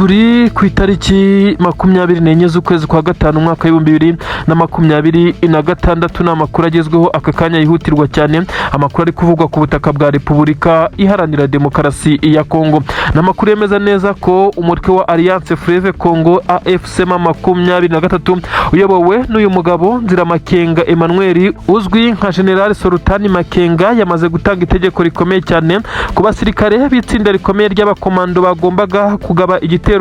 turi ku itariki 24 z'ukwezi kwa gatanu umwaka w'2026 n'amakuru agezweho aka kanya yihutirwa cyane, amakuru ari kuvugwa ku butaka bwa Repubulika Iharanira Demokarasi ya Kongo. N'amakuru yemeza neza ko umutwe wa Alliance Fleuve Congo AFC 23 uyobowe n'uyu mugabo Nziramakenga Emmanuel uzwi nka General Sultani Makenga yamaze gutanga itegeko rikomeye cyane ku basirikare b'itsinda rikomeye ry'abakomando bagombaga kugaba igitero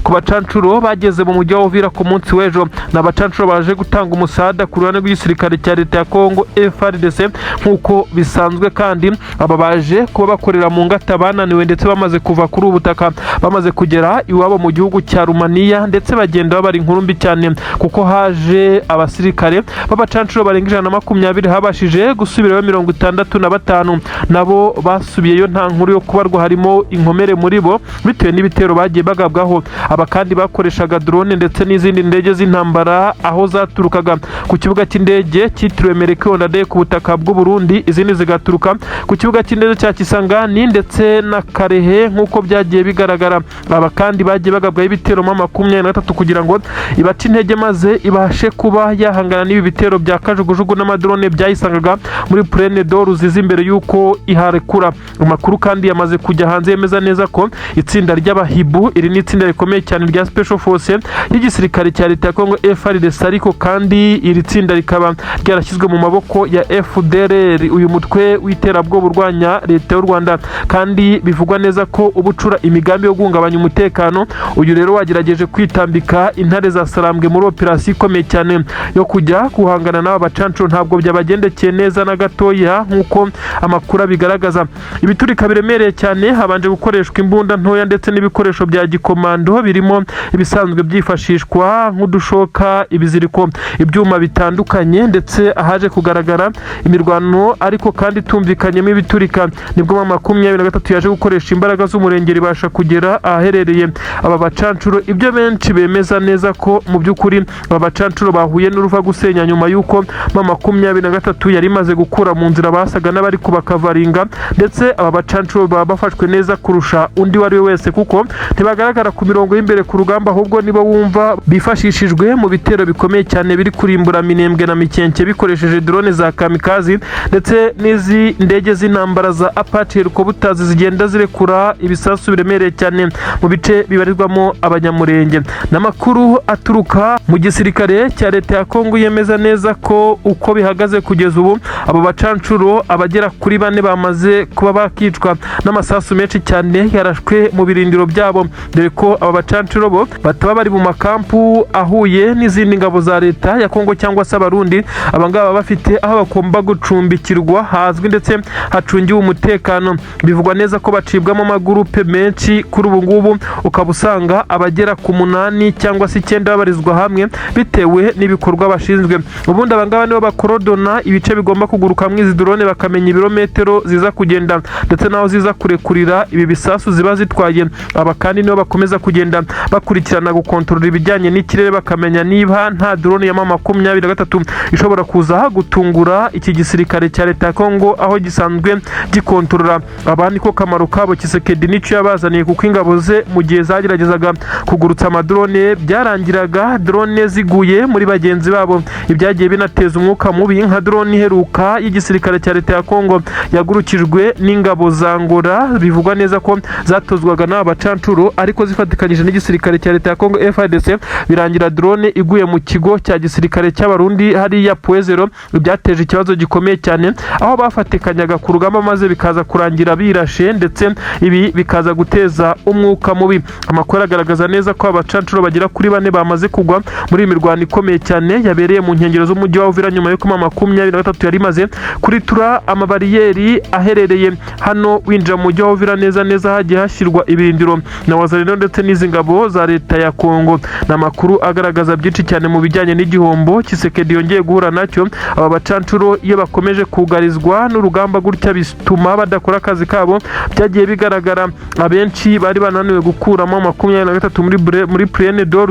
ku bacancuro bageze mu mujyi wa Uvira ku munsi w'ejo. N'abacancuro baje gutanga umusada ku ruhande rw'igisirikare cya leta ya Kongo FARDC nk'uko bisanzwe, kandi aba baje kuba bakorera mu ngata bananiwe ndetse bamaze kuva kuri ubutaka bamaze kugera iwabo mu gihugu cya Rumaniya, ndetse bagenda babari inkuru mbi cyane kuko haje abasirikare b'abacancuro barenga 120 habashije gusubirayo 65 nabo basubiyeyo nta nkuru yo kubarwa harimo inkomere muri bo bitewe n'ibitero bagiye bagabwaho. Aba kandi bakoreshaga drone ndetse n'izindi ndege z'intambara aho zaturukaga ku kibuga cy'indege cyitiriwe Melchior Ndadaye ku butaka bw'u Burundi, izindi zigaturuka ku kibuga cy'indege cya Kisangani ndetse na Karehe nk'uko byagiye bigaragara. Aba kandi bagiye bagabwaho ibitero 23 kugira ngo ibace intege maze ibashe kuba yahangana n'ibi bitero bya kajugujugu n'amadrone byayisangaga muri Plaine d'Or imbere y'uko iharekura. Amakuru kandi yamaze kujya hanze yemeza neza ko itsinda ry'abahibu, iri ni itsinda rikomeye cyane rya Special Force y'igisirikare cya leta ya Kongo FARDC, ariko kandi iri tsinda rikaba ryarashyizwe mu maboko ya FDLR, uyu mutwe w'iterabwoba urwanya leta y'u Rwanda, kandi bivugwa neza ko ubucura imigambi yo guhungabanya umutekano. Uyu rero wagerageje kwitambika intare za Sarambwe muri operasiyo ikomeye cyane yo kujya guhangana n'aba bacancuro, ntabwo byabagendekeye neza na gatoya nk'uko amakuru abigaragaza. Ibiturika biremereye cyane habanje gukoreshwa imbunda ntoya ndetse n'ibikoresho bya gikomando birimo ibisanzwe byifashishwa nk'udushoka, ibiziriko, ibyuma bitandukanye, ndetse ahaje kugaragara imirwano ariko kandi tumvikanyemo ibiturika nibwo 23 yaje gukoresha imbaraga z'umurengeri ibasha kugera ahaherereye aba bacancuro. Ibyo benshi bemeza neza ko mu by'ukuri aba bacancuro bahuye n'uruva gusenya nyuma y'uko 23 yari imaze gukura mu nzira basaga n'abari kubakavaringa, ndetse aba bacancuro baba bafashwe neza kurusha undi wari we wese kuko ntibagaragara ku mirongo y'imbere ku rugamba, ahubwo nibo wumva bifashishijwe mu bitero bikomeye cyane biri kurimbura Minembwe na Mikenke bikoresheje drone za kamikazi ndetse n'izi ndege z'intambara za Apache helicopters zigenda zirekura ibisasu biremereye cyane mu bice bibarizwamo abanyamurenge. N'amakuru aturuka mu gisirikare cya leta ya Kongo yemeza neza ko uko bihagaze kugeza ubu abo bacancuro abagera kuri 4 bamaze kuba bakicwa n'amasasu menshi cyane yarashwe mu birindiro byabo, dore ko aba bacancuro bo bataba bari mu makampu ahuye n'izindi ngabo za leta ya Kongo cyangwa se abarundi. Abangaba bafite aho bagomba gucumbikirwa hazwi ndetse hacungiwe umutekano. Bivugwa neza ko bacibwamo amagurupe menshi kuri ubu ngubu, ukaba usanga abagera ku 8 cyangwa se 9 babarizwa hamwe bitewe n'ibikorwa bashinzwe. Ubundi abangaba nibo bakorodona ibice bigomba kuguruka mu izi drone, bakamenya ibirometero ziza kugenda ndetse naho ziza kurekurira ibi bisasu ziba zitwaye. Aba kandi nibo bakomeza kugenda bakurikirana gukontorora ibijyanye n'ikirere, bakamenya niba nta drone ya 23 ishobora kuza gutungura iki gisirikare cya leta ya Kongo aho gisanzwe gikontorora. Abandi ko kamaro kabo Kisekedi n'icyo yabazaniye, kuko ingabo ze mu gihe zageragezaga kugurutsa amadrone byarangiraga drone ziguye muri bagenzi babo. Ibyagiye binateza umwuka mubi nka drone iheruka y'igisirikare cya leta ya Kongo yagurukijwe n'ingabo za Angola, bivugwa neza ko zatozwaga n'aba bacancuro ariko zifatikanyije n'igisirikare cya leta ya Kongo FARDC, birangira drone iguye mu kigo cya gisirikare cy'abarundi hariya Poezero. Byateje ikibazo gikomeye cyane aho bafatikanyaga ku rugamba maze bikaza kurangira birashe, ndetse ibi bikaza guteza umwuka mubi. Amakuru agaragaza neza ko abacancuro bagera kuri 4 bamaze kugwa muri imirwano ikomeye cyane yabereye mu nkengero z'umujyi wa Uvira nyuma y'uko 23 yari maze kuritura amabariyeri aherereye hano winjira mu mujyi wa Uvira neza hagiye hashyirwa ibirindiro na wazalendo ndetse n'izi ngabo za leta ya Kongo. N'amakuru agaragaza byinshi cyane mu bijyanye n'igihombo Kisekedi yongeye guhura nacyo. Aba bacancuro iyo bakomeje kugarizwa n'urugamba gutya bituma badakora akazi kabo. Byagiye bigaragara abenshi bari bananiwe gukuramo 23 muri Plaine d'Or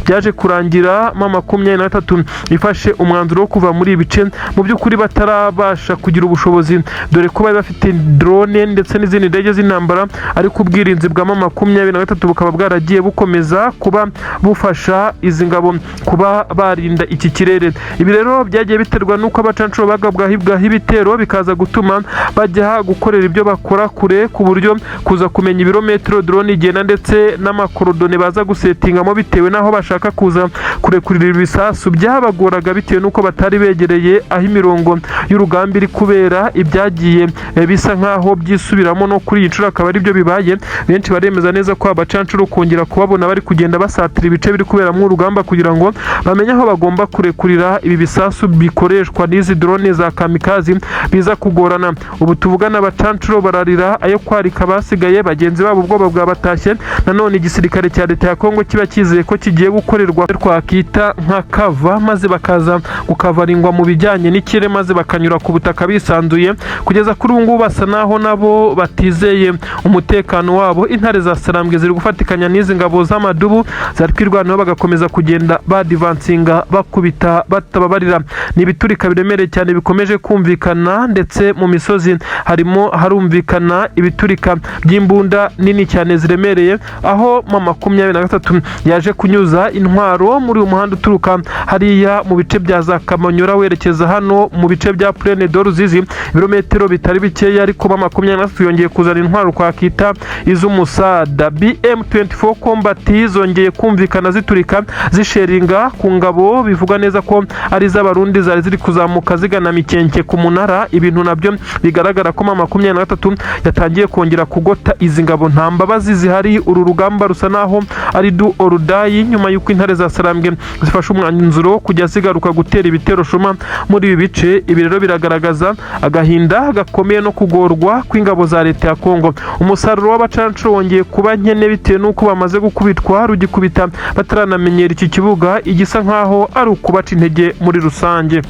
byaje kurangira 23 ifashe umwanzuro wo kuva muri ibice mu by'ukuri batarabasha kugira ubushobozi, dore ko bari bafite drone ndetse n'izindi ndege z'intambara, ariko ubwirinzi bwa 23 M23 bukaba bwaragiye bukomeza kuba bufasha izi ngabo kuba barinda iki kirere. Ibi rero byagiye biterwa nuko abacancuro bagabwaho ibitero bikaza gutuma bajya gukorera ibyo bakora kure, ku buryo kuza kumenya ibirometero drone igenda ndetse n'amakorodone baza gusetingamo bitewe n'aho bashaka kuza kurekurira ibisasu byabagoraga, bitewe n'uko batari begereye aho imirongo y'urugamba iri kubera. Ibyagiye bisa nk'aho byisubiramo no kuri iyi nshuro akaba ari byo bibaye. Benshi baremeza neza ko abacancuro kongera kubabona bari kugenda basatira ibice biri kuberamo urugamba kugira ngo bamenye aho bagomba kurekurira ibi bisasu bikoreshwa n'izi drone za kamikazi biza kugorana. Ubu tuvugana abacancuro bararira ayo kwarika basigaye, bagenzi babo ubwoba bwabatashye. Nanone igisirikare cya leta ya Kongo kiba kizeye ko kigiye gukorerwa twakita nka kava, maze bakaza gukavaringwa mu bijyanye n'ikirere, maze bakanyura ku butaka bisanzuye. Kugeza kuri ubu ngubu basa naho nabo batizeye umutekano wabo. Intare za Sarambwe ziri gufatikanya n'izi ngabo z'amadubu zari kwirwanaho bagakomeza kugenda badivansinga bakubita batababarira. Ni ibiturika biremereye cyane bikomeje kumvikana, ndetse mu misozi harumvikana ibiturika by'imbunda nini cyane ziremereye, aho M23 yaje kunyuza intwaro muri uyu muhanda uturuka hariya mu bice bya za Kamanyora werekeza hano mu bice bya Plaine de Ruzizi, ibirometero bitari bikeya, ariko M23 yongeye kuzana intwaro kwakita iz'umusada. BM24 Combat zongeye kumvikana ziturika zisheringa ku ngabo, bivuga neza ko ari z'abarundi zari ziri kuzamuka zigana Mikenke ku munara. Ibintu nabyo bigaragara ko M23 yatangiye kongera kugota izi ngabo. Nta mbabazi zihari, uru rugamba rusa naho ari du orudayi, nyuma y'uko intare za Sarambwe zifashe umwanzuro kujya zigaruka gutera ibitero shuma muri ibi bice. Ibi rero biragaragaza agahinda gakomeye no kugorwa kw'ingabo za leta ya Kongo. Umusaruro w'abacancuro wongeye kuba nkene bitewe n'uko bamaze gukubitwa rugikubita bataranamenyera iki kibuga, igisa nk'aho ari ukubaca intege muri rusange.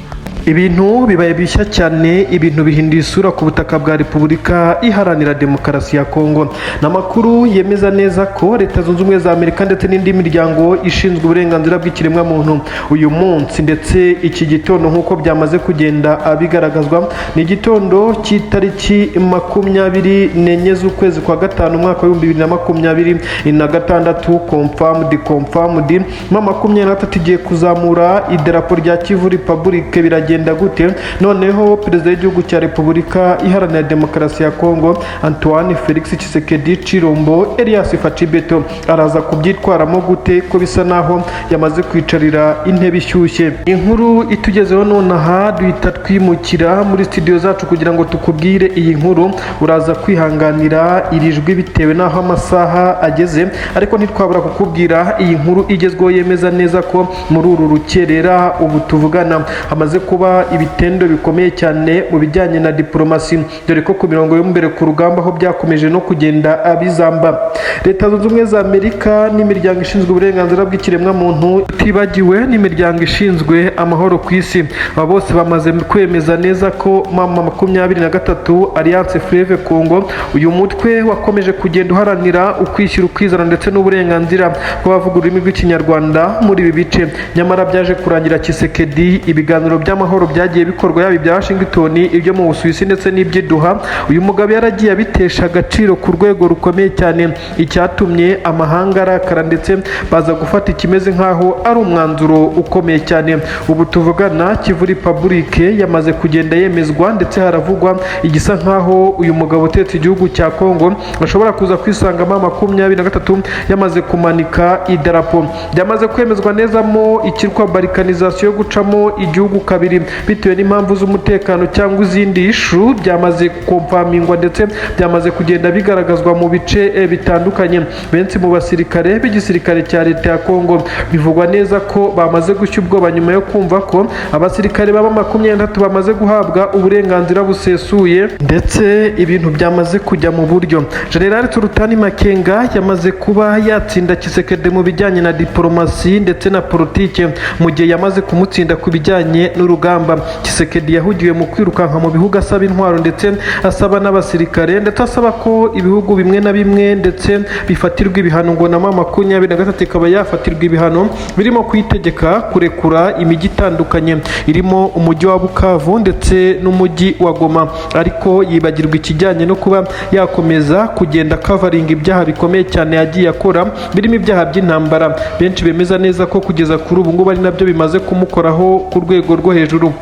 Ibintu bibaye bishya cyane, ibintu bihinduye isura ku butaka bwa Repubulika Iharanira Demokarasi ya Kongo. N'amakuru yemeza neza ko Leta Zunze Ubumwe za Amerika ndetse n'indi miryango ishinzwe uburenganzira bw'ikiremwa muntu uyu munsi ndetse iki gitondo nk'uko byamaze kugenda bigaragazwa, ni igitondo cy'itariki 24 z'ukwezi kwa gatanu umwaka wa 2026. confirmed M23 igiye kuzamura idarapo rya Kivu Republic. Biragenda gute? Noneho perezida w'igihugu cya Repubulika Iharanira Demokarasi ya Kongo Antoine Felix Tshisekedi Chilombo Elias Fachibeto araza kubyitwaramo gute, ko bisa naho yamaze kwicarira intebe ishyushye? Inkuru itugezeho nonaha duhita twimukira muri studio zacu kugira ngo tukubwire iyi nkuru. Uraza kwihanganira iri jwi bitewe naho amasaha ageze, ariko ntitwabura kukubwira iyi nkuru igezweho yemeza neza ko muri uru rukerera ubu tuvugana hamaze kuba ibitendo bikomeye cyane mu bijyanye na diplomasi, dore ko ku mirongo y'imbere ku rugamba aho byakomeje no kugenda bizamba. Leta Zunze Ubumwe za Amerika n'imiryango ishinzwe uburenganzira bw'ikiremwa muntu, tutibagiwe n'imiryango ishinzwe amahoro ku isi, aba bose bamaze kwemeza neza ko M23 Alliance Fleuve Congo, uyu mutwe wakomeje kugenda uharanira ukwishyira ukwizana ndetse n'uburenganzira bw'abavuga ururimi rw'ikinyarwanda muri ibi bice. Nyamara byaje kurangira Tshisekedi ibiganiro by'amahoro byagiye bikorwa, yaba ibya Washington, ibyo mu Busuwisi ndetse n'iby'Iduha, uyu mugabo yaragiye abitesha agaciro ku rwego rukomeye cyane, icyatumye amahanga arakara ndetse baza gufata ikimeze nk'aho ari umwanzuro ukomeye cyane. Ubu tuvugana Kivu Republic yamaze kugenda yemezwa, ndetse haravugwa igisa nk'aho uyu mugabo utetse igihugu cya Kongo ashobora kuza kwisangamo M23 yamaze kumanika idarapo. Byamaze kwemezwa neza mo ikirwa balkanization yo gucamo igihugu kabiri bitewe n'impamvu z'umutekano cyangwa izindi ishu, byamaze kompamingwa ndetse byamaze kugenda bigaragazwa mu bice bitandukanye. Benshi mu basirikare b'igisirikare cya leta ya Kongo bivugwa neza ko bamaze gushya ubwoba nyuma yo kumva ko abasirikare baba 23 bamaze guhabwa uburenganzira busesuye, ndetse ibintu byamaze kujya mu buryo. General Sultani Makenga yamaze kuba yatsinda Tshisekedi mu bijyanye na diplomasi ndetse na politike, mu gihe yamaze kumutsinda ku bijyanye n'urugamba rugamba. Tshisekedi yahugiwe mu kwirukanka mu bihugu asaba intwaro ndetse asaba n'abasirikare ndetse asaba ko ibihugu bimwe na bimwe ndetse bifatirwa ibihano, ngo na M23 ikaba yafatirwa ibihano birimo kwitegeka kurekura imijyi itandukanye irimo umujyi wa Bukavu ndetse n'umujyi wa Goma, ariko yibagirwa ikijyanye no kuba yakomeza kugenda covering ibyaha bikomeye cyane yagiye akora birimo ibyaha by'intambara. Benshi bemeza neza ko kugeza kuri ubu ngubu ari nabyo bimaze kumukoraho ku rwego rwo hejuru.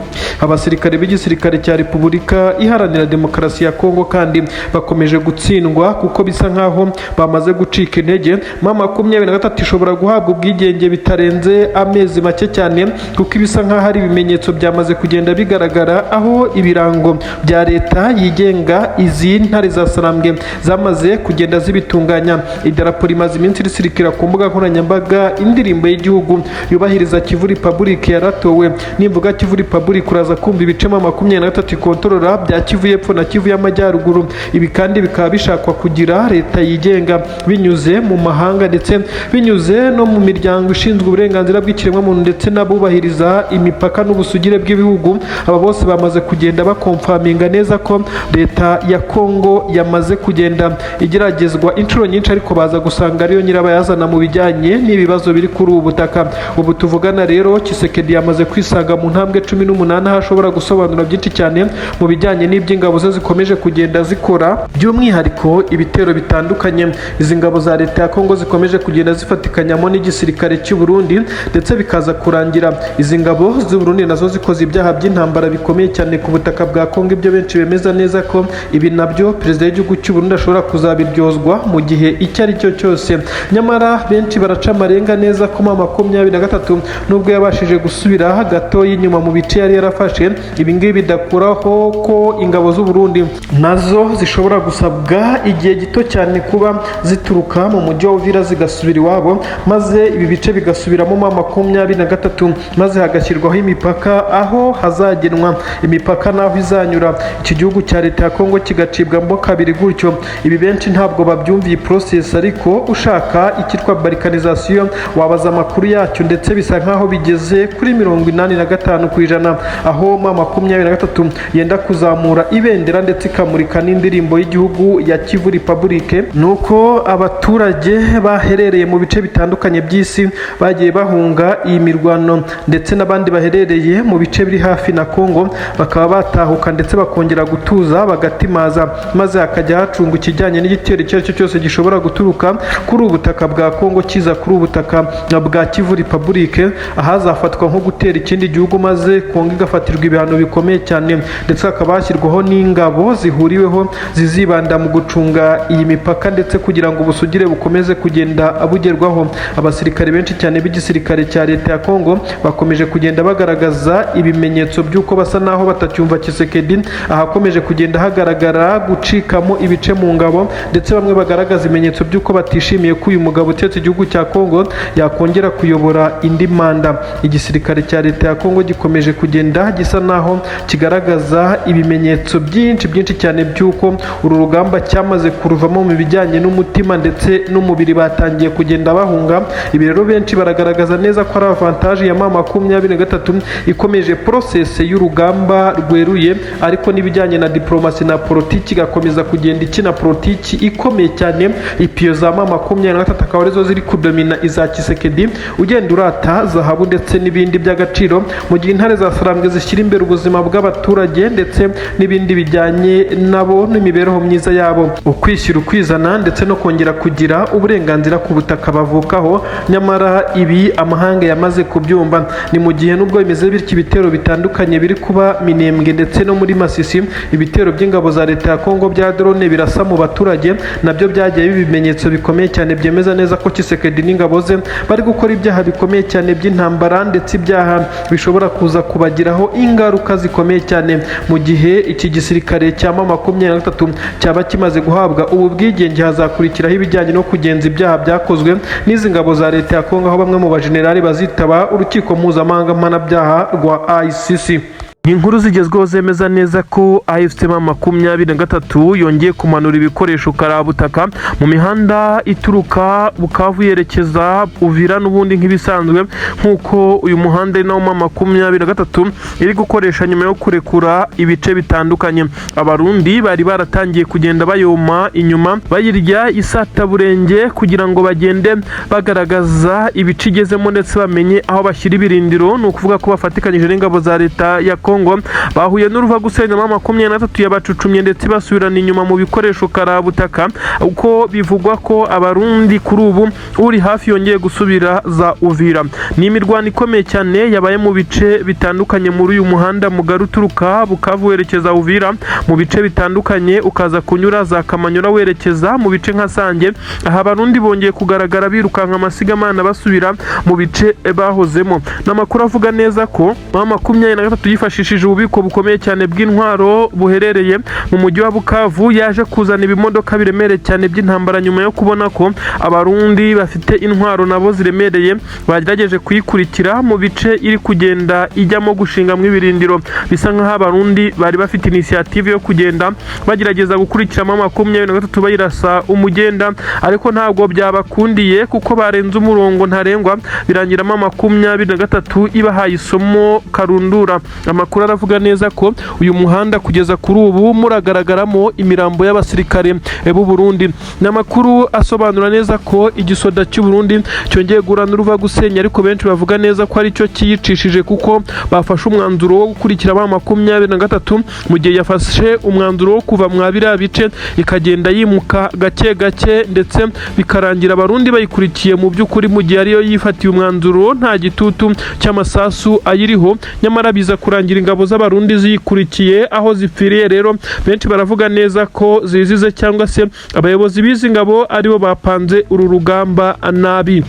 Abasirikare b'igisirikare cya Repubulika Iharanira Demokarasi ya Kongo kandi bakomeje gutsindwa kuko bisa nkaho bamaze gucika intege. M23 ishobora guhabwa ubwigenge bitarenze amezi make cyane kuko ibisa nkaho hari ibimenyetso byamaze kugenda bigaragara, aho ibirango bya leta yigenga izi ntare za Sarambwe zamaze kugenda zibitunganya. Idarapo rimaze iminsi risirikira ku mbuga nkoranyambaga, indirimbo y'igihugu yubahiriza Kivu Republic yaratowe. Nimvuga Kivu Republic uraza kumva ibice M23 ikontorora bya Kivu y'Epfo na Kivu y'Amajyaruguru. Ibi kandi bikaba bishakwa kugira leta yigenga binyuze mu mahanga ndetse binyuze no mu miryango ishinzwe uburenganzira bw'ikiremwamuntu ndetse n'abubahiriza imipaka n'ubusugire bw'ibihugu. Aba bose bamaze kugenda bakonfaminga neza ko leta ya Kongo yamaze kugenda igeragezwa inshuro nyinshi, ariko baza gusanga ariyo nyirabayazana mu bijyanye n'ibibazo biri kuri ubu butaka. Ubu tuvugana rero Tshisekedi yamaze kwisanga mu ntambwe 18 aho ashobora gusobanura byinshi cyane mu bijyanye n'iby'ingabo ze zikomeje kugenda zikora, by'umwihariko ibitero bitandukanye izi ngabo za leta ya Kongo zikomeje kugenda zifatikanyamo n'igisirikare cy'u Burundi, ndetse bikaza kurangira izi ngabo z'u Burundi nazo zikoze ibyaha by'intambara bikomeye cyane ku butaka bwa Kongo. Ibyo benshi bemeza neza ko ibi nabyo perezida w'igihugu cy'u Burundi ashobora kuzabiryozwa mu gihe icyo ari cyo cyose. Nyamara benshi baraca amarenga neza ko M23 nubwo yabashije gusubira gato inyuma mu bice yari yarafashe, ibi ngibi bidakuraho ko ingabo z'u Burundi nazo zishobora gusabwa igihe gito cyane kuba zituruka mu mujyi wa Uvira zigasubira iwabo, maze ibi bice bigasubiramo M23, maze hagashyirwaho imipaka aho hazagenwa imipaka naho izanyura iki gihugu cya leta ya Kongo kigacibwamo kabiri gutyo. Ibi benshi ntabwo babyumviye process, ariko ushaka ikitwa balkanization wabaza amakuru yacyo, ndetse bisa nkaho bigeze kuri 85%, aho M23 yenda kuzamura ibendera ndetse ikamurika n'indirimbo y'igihugu ya Kivu Republic. Nuko abaturage baherereye mu bice bitandukanye by'isi bagiye bahunga iyi mirwano, ndetse n'abandi baherereye mu bice biri hafi na Kongo bakaba batahuka ndetse bakongera gutuza bagatimaza, maze hakajya hacunga ikijyanye n'igitero icyo ari cyo cyose gishobora guturuka kuri ubutaka bwa Kongo kiza kuri ubutaka bwa Kivu Republic, ahazafatwa nko gutera ikindi gihugu maze Kongo igafatirwa ibihano bikomeye cyane, ndetse hakaba hashyirwaho n'ingabo zihuriweho zizibanda mu gucunga iyi mipaka ndetse kugira ngo ubusugire bukomeze kugenda bugerwaho. Abasirikare benshi cyane b'igisirikare cya leta ya Kongo bakomeje kugenda bagaragaza ibimenyetso by'uko basa naho batacyumva Tshisekedi, ahakomeje kugenda hagaragara gucikamo ibice mu ngabo, ndetse bamwe bagaragaza ibimenyetso by'uko batishimiye ko uyu mugabo utetse igihugu cya Kongo yakongera kuyobora indi manda. Igisirikare cya leta ya Kongo gikomeje kugenda gisa naho kigaragaza ibimenyetso byinshi cyane by'uko uru rugamba cyamaze kuruvamo mu bijyanye n'umutima ndetse n'umubiri, batangiye kugenda bahunga. Ibi rero benshi baragaragaza neza ko ari avantage ya M23 ikomeje process y'urugamba rweruye, ariko n'ibijyanye na diplomasi na politiki gakomeza kugenda ikina politiki ikomeye cyane. Ipiyo za M23 akaba arizo ziri kudomina iza Tshisekedi, ugenda urata zahabu ndetse n'ibindi by'agaciro, mu gihe intare za Sarambwe zishyira imbere ubuzima bw'abaturage ndetse n'ibindi bijyanye nabo n'imibereho myiza yabo, ukwishyira ukwizana ndetse no kongera kugira uburenganzira ku butaka bavukaho. Nyamara ibi amahanga yamaze kubyumva. Ni mu gihe nubwo bimeze bityo ibitero bitandukanye biri kuba Minembwe ndetse no muri Masisi, ibitero by'ingabo za leta ya Kongo bya drone birasa mu baturage, nabyo byagiye bimenyetso bikomeye cyane byemeza neza ko Tshisekedi n'ingabo ze bari gukora ibyaha bikomeye cyane by'intambara, ndetse ibyaha bishobora kuza kubagiraho ingaruka zikomeye cyane. Mu gihe iki gisirikare cya M23 cyaba kimaze guhabwa ubu bwigenge, hazakurikiraho ibijyanye no kugenza ibyaha byakozwe n'izi ngabo za leta ya Kongo, aho bamwe mu bajenerali bazitaba urukiko mpuzamahanga mpanabyaha rwa ICC. inkuru zigezweho zemeza neza ko AFC M23 yongeye kumanura ibikoresho karabutaka mu mihanda ituruka Bukavu yerekeza Uvira n'ubundi nk'ibisanzwe nk'uko uyu muhanda ari nawo M23 iri gukoresha nyuma yo kurekura ibice bitandukanye. Abarundi bari baratangiye kugenda bayoma inyuma bayirya isataburenge kugira ngo bagende bagaragaza ibice igezemo ndetse bamenye aho bashyira ibirindiro. Ni ukuvuga ko bafatikanyije n'ingabo za leta ya Kongo bahuye n'uruva gusenya M23 yabacucumye ndetse basubirana inyuma mu bikoresho karabutaka, uko bivugwa ko abarundi kuri ubu uri hafi yongeye gusubira za Uvira. Ni imirwano ikomeye cyane yabaye mu bice bitandukanye muri uyu muhanda mugari uturuka Bukavu werekeza Uvira, mu bice bitandukanye ukaza kunyura za Kamanyura werekeza mu bice nka Sange. Aha abarundi bongeye kugaragara birukanka amasigamana basubira mu bice bahozemo. N'amakuru avuga neza ko M23 yifashishije ububiko bukomeye cyane bw'intwaro buherereye mu mujyi wa Bukavu, yaje kuzana ibimodoka biremereye cyane by'intambara nyuma yo kubona ko abarundi bafite intwaro nabo ziremereye bagerageje kuyikurikira mu bice iri kugenda ijyamo gushingamo ibirindiro. Bisa nkaho abarundi bari bafite initiative yo kugenda bagerageza gukurikiramo M23 bayirasa umugenda, ariko ntabwo byabakundiye kuko barenze umurongo ntarengwa birangiramo M23 ibahaye isomo karundura. Amakuru aravuga neza ko uyu muhanda kugeza kuri ubu muragaragaramo imirambo y'abasirikare b'u Burundi. N'amakuru asobanura neza ko igisoda cy'u Burundi cyongeye gurana uruva gusenya, ariko benshi bavuga neza ko ari cyo kiyicishije kuko bafashe umwanzuro wo gukurikira M23 mu gihe yafashe umwanzuro wo kuva mu biriya bice ikagenda yimuka gake gake ndetse bikarangira abarundi bayikurikiye mu by'ukuri mu gihe ariyo yifatiye umwanzuro nta gitutu cy'amasasu ayiriho, nyamara biza kurangira ingabo z'abarundi ziyikurikiye aho zipfiriye. Rero benshi baravuga neza ko zizize cyangwa se abayobozi b'izi ngabo aribo bapanze uru rugamba nabi.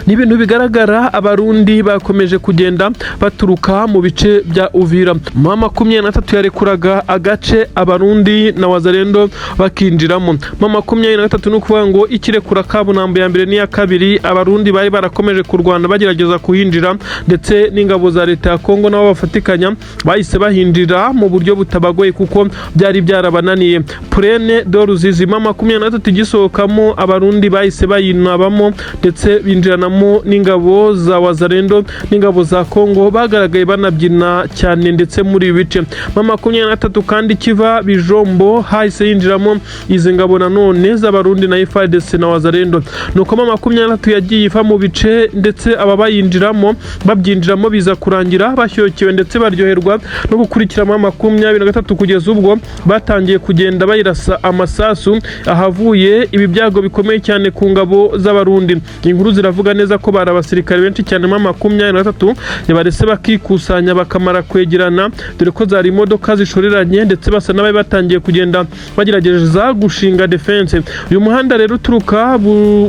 Ni ibintu bigaragara abarundi bakomeje kugenda baturuka mu bice bya Uvira. M23 yarekuraga agace abarundi na wazalendo bakinjiramo. M23 no kuvuga ngo ikirekura kabunambo ya mbere n'iya kabiri abarundi bari barakomeje kurwana bagerageza kuhinjira, ndetse n'ingabo za leta ya Kongo nabo bafatikanya bahise bahinjira mu buryo butabagoye kuko byari byarabananiye. Prene do Ruzizi M23 gisohokamo abarundi bahise bayinabamo ndetse binjiranamo n'ingabo za wazalendo n'ingabo za Kongo bagaragaye banabyina cyane ndetse muri bice. M23 kandi kiva Bijombo hahise yinjiramo izi ngabo nanone z'abarundi na FARDC na wazalendo. Nuko M23 yagiye iva mu bice ndetse aba bayinjiramo babyinjiramo biza kurangira bashyokyewe ndetse baryoherwa no gukurikira M23 kugeza ubwo batangiye kugenda bayirasa amasasu ahavuye ibi byago bikomeye cyane ku ngabo z'abarundi. Inkuru ziravuga neza ko bari abasirikare benshi cyane M23 yabarese bakikusanya bakamara kwegerana, dore ko zari imodoka zishoreranye ndetse basa n'abaye batangiye kugenda bagerageza gushinga defense. Uyu muhanda rero uturuka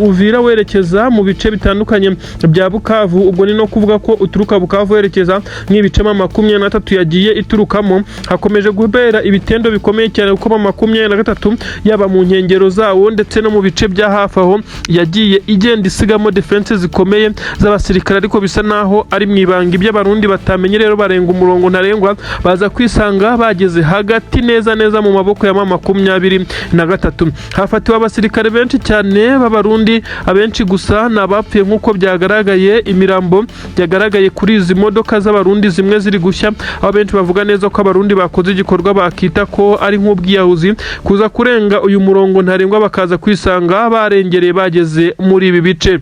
Uvira werekeza mu bice bitandukanye bya Bukavu, ubwo ni no kuvuga ko uturuka Bukavu werekeza nk'ibice M23 yagiye iturukamo. Hakomeje guhera ibitendo bikomeye cyane kuko M23 yaba mu nkengero zawo ndetse no mu bice bya hafi aho yagiye igenda isigamo defense zikomeye z'abasirikare, ariko bisa naho ari mwibanga iby'abarundi batamenye. Rero barenga umurongo ntarengwa baza kwisanga bageze hagati neza mu maboko ya M23. Hafatiwe abasirikare benshi cyane b'abarundi, abenshi gusa nabapfuye nk'uko byagaragaye. Imirambo yagaragaye kuri izi modoka z'abarundi zimwe ziri gushya, aho benshi bavuga neza ko abarundi bakoze igikorwa bakita ko ari nk'ubwiyahuzi kuza kurenga uyu murongo ntarengwa bakaza kwisanga barengereye bageze muri ibi bice.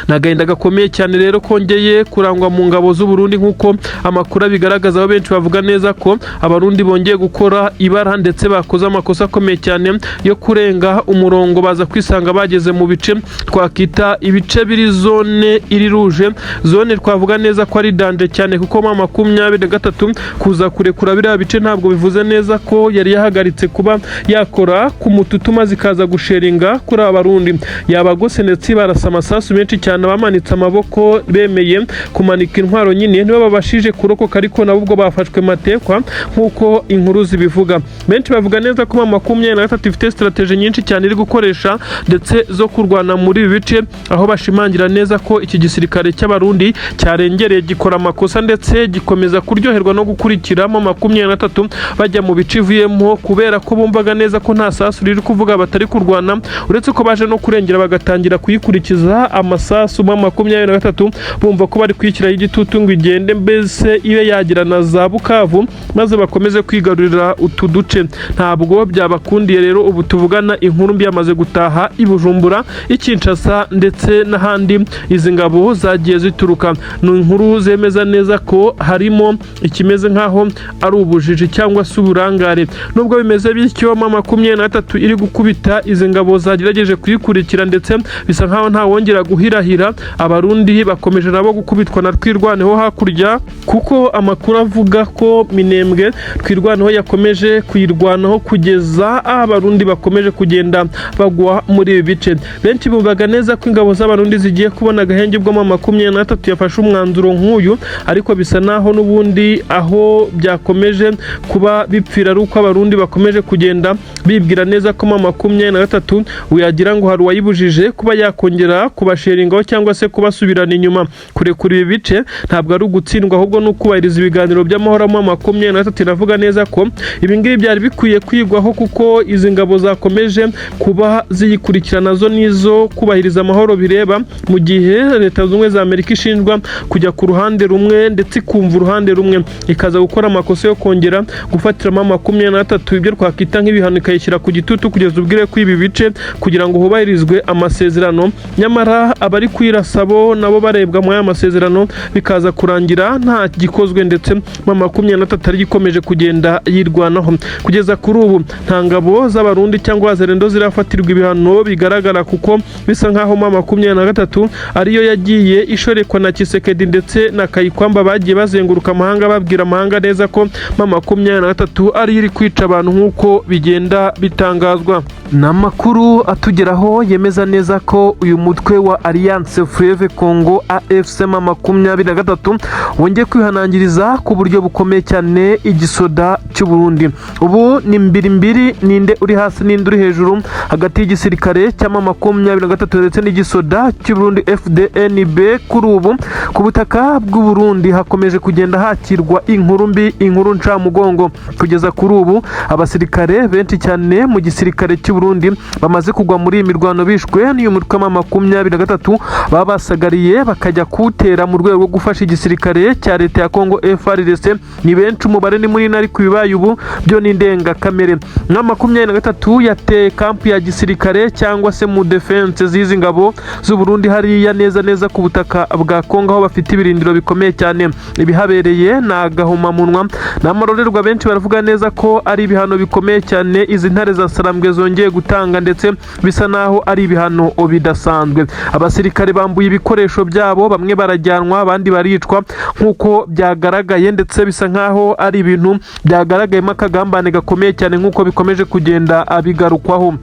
Nagahinda gakomeye cyane rero kongeye kurangwa mu ngabo z'u Burundi nk'uko amakuru bigaragaza, aho benshi bavuga neza ko abarundi bongeye gukora ibara ndetse bakoze amakosa akomeye cyane yo kurenga umurongo baza kwisanga bageze mu bice twakita ibice biri zone iri ruje. Zone twavuga neza ko ari danje cyane kuko M23 kuza kurekura biriya bice ntabwo bivuze neza ko yari yahagaritse kuba yakora ku mututuma zikaza gusheringa kuri abarundi. Yabagose ndetse barasa amasasu menshi cyane abamanitse amaboko bemeye kumanika intwaro nyine nibo babashije kurokoka, ariko nabo ubwo bafashwe matekwa nk'uko inkuru zibivuga. Benshi bavuga neza ko M23 ifite strategy nyinshi cyane iri gukoresha ndetse zo kurwana muri ibi bice, aho bashimangira neza ko iki gisirikare cy'abarundi cyarengereye gikora amakosa ndetse gikomeza kuryoherwa no gukurikiramo M23 bajya mu bice ivuyemo, kubera ko bumvaga neza ko nta sasu riri kuvuga batari kurwana, uretse ko baje no kurengera bagatangira kuyikurikiza amasasu M23 bumva ko bari kwikiraho igitutu ngo igende mbese ibe yagira na za Bukavu maze bakomeze kwigarurira utu duce. Ntabwo byabakundiye rero ubu tuvugana inkuru mbi yamaze gutaha i Bujumbura, i Kinshasa ndetse n'ahandi izi ngabo zagiye zituruka. Ni inkuru zemeza neza ko harimo ikimeze nkaho ari ubujiji cyangwa se uburangare. Nubwo bimeze bityo M23 iri gukubita izi ngabo zagerageje kuyikurikira ndetse bisa nkaho nta wongera guhirahira, abarundi bakomeje nabo gukubitwa na Twirwaneho hakurya, kuko amakuru avuga ko Minembwe Twirwaneho yakomeje kuyirwanaho kugeza abarundi bakomeje kugenda bagwa muri ibi bice. Benshi bumvaga neza ko ingabo z'abarundi zigiye kubona agahenge bwo M23 yafashe umwanzuro nk'uyu, ariko bisa naho n'ubundi aho byakomeje kuba bipfira ari uko abarundi bakomeje kugenda bibwira neza ko M23 uyagira ngo hari uwayibujije kuba yakongera kubasheringaho cyangwa se kubasubirana inyuma. Kurekura ibi bice ntabwo ari ugutsindwa, ahubwo no kubahiriza ibiganiro by'amahoro. M23 iravuga neza ko ibi ngibi byari bikwiye kwigwaho, kuko izi ngabo zakomeje kuba ziyikurikirana zo nizo kubahiriza amahoro bireba, mu gihe Leta Zunze Ubumwe za Amerika ishinjwa kujya ku ruhande rumwe ndetse ikumva uruhande rumwe, ikaza gukora amakosa yo kongera gufatiramo M23 ibyo twakwita nk'ibihano ikayishyira ku gitutu kugeza ubwire ko ibi bice kugira ngo hubahirizwe amasezerano. Nyamara abari kwirasabo nabo barebwa mu aya masezerano bikaza kurangira nta gikozwe, ndetse M23 ari gikomeje kugenda yirwanaho. Kugeza kuri ubu nta ngabo z'abarundi cyangwa Zerendo zirafatirwa ibihano bigaragara, kuko bisa nkaho M23 ariyo yagiye ishorekwa na Tshisekedi ndetse na Kayikwamba bagiye bazenguruka amahanga babwira amahanga neza ko M23 ari iri kwica abantu nk'uko bigenda bitangazwa. N'amakuru atugeraho yemeza neza ko uyu mutwe wa Alliance Fleuve Congo AFC M23 wongeye kwihanangiriza ku buryo bukomeye cyane igisoda cy'u Burundi. Ubu ni mbiri ninde uri hasi ninde uri hejuru hagati y'igisirikare cya M23 ndetse n'igisoda cy'u Burundi FDNB. Kuri ubu ku butaka bw'u Burundi hakomeje kugenda hakirwa inkuru mbi, inkuru ncamugongo. Kugeza kuri ubu abasirikare benshi cyane mu gisirikare cy'u Burundi bamaze kugwa muri iyi mirwano bishwe n'uyu mutwe wa M23 babasagariye bakajya kutera mu rwego rwo gufasha igisirikare cya leta ya Kongo FARDC. Ni benshi, umubare ni munini, ariko ibibaye ubu byo ni ndengakamere. M23 yateye kampu ya gisirikare cyangwa se mu defense z'izi ngabo z'u Burundi hariya neza ku butaka bwa Kongo, aho bafite ibirindiro bikomeye cyane. Ibihabereye na gahomamunwa n'amarorerwa. Benshi baravuga neza ko ari ibihano bikomeye cyane izi ntare za Sarambwe zongeye gutanga, ndetse bisa naho ari ibihano bidasanzwe. Abasirikare bambuye ibikoresho byabo, bamwe barajyanwa abandi baricwa nk'uko byagaragaye, ndetse bisa nkaho ari ibintu byagaragayemo akagambane gakomeye cyane nk'uko bikomeje kugenda abigarukwaho.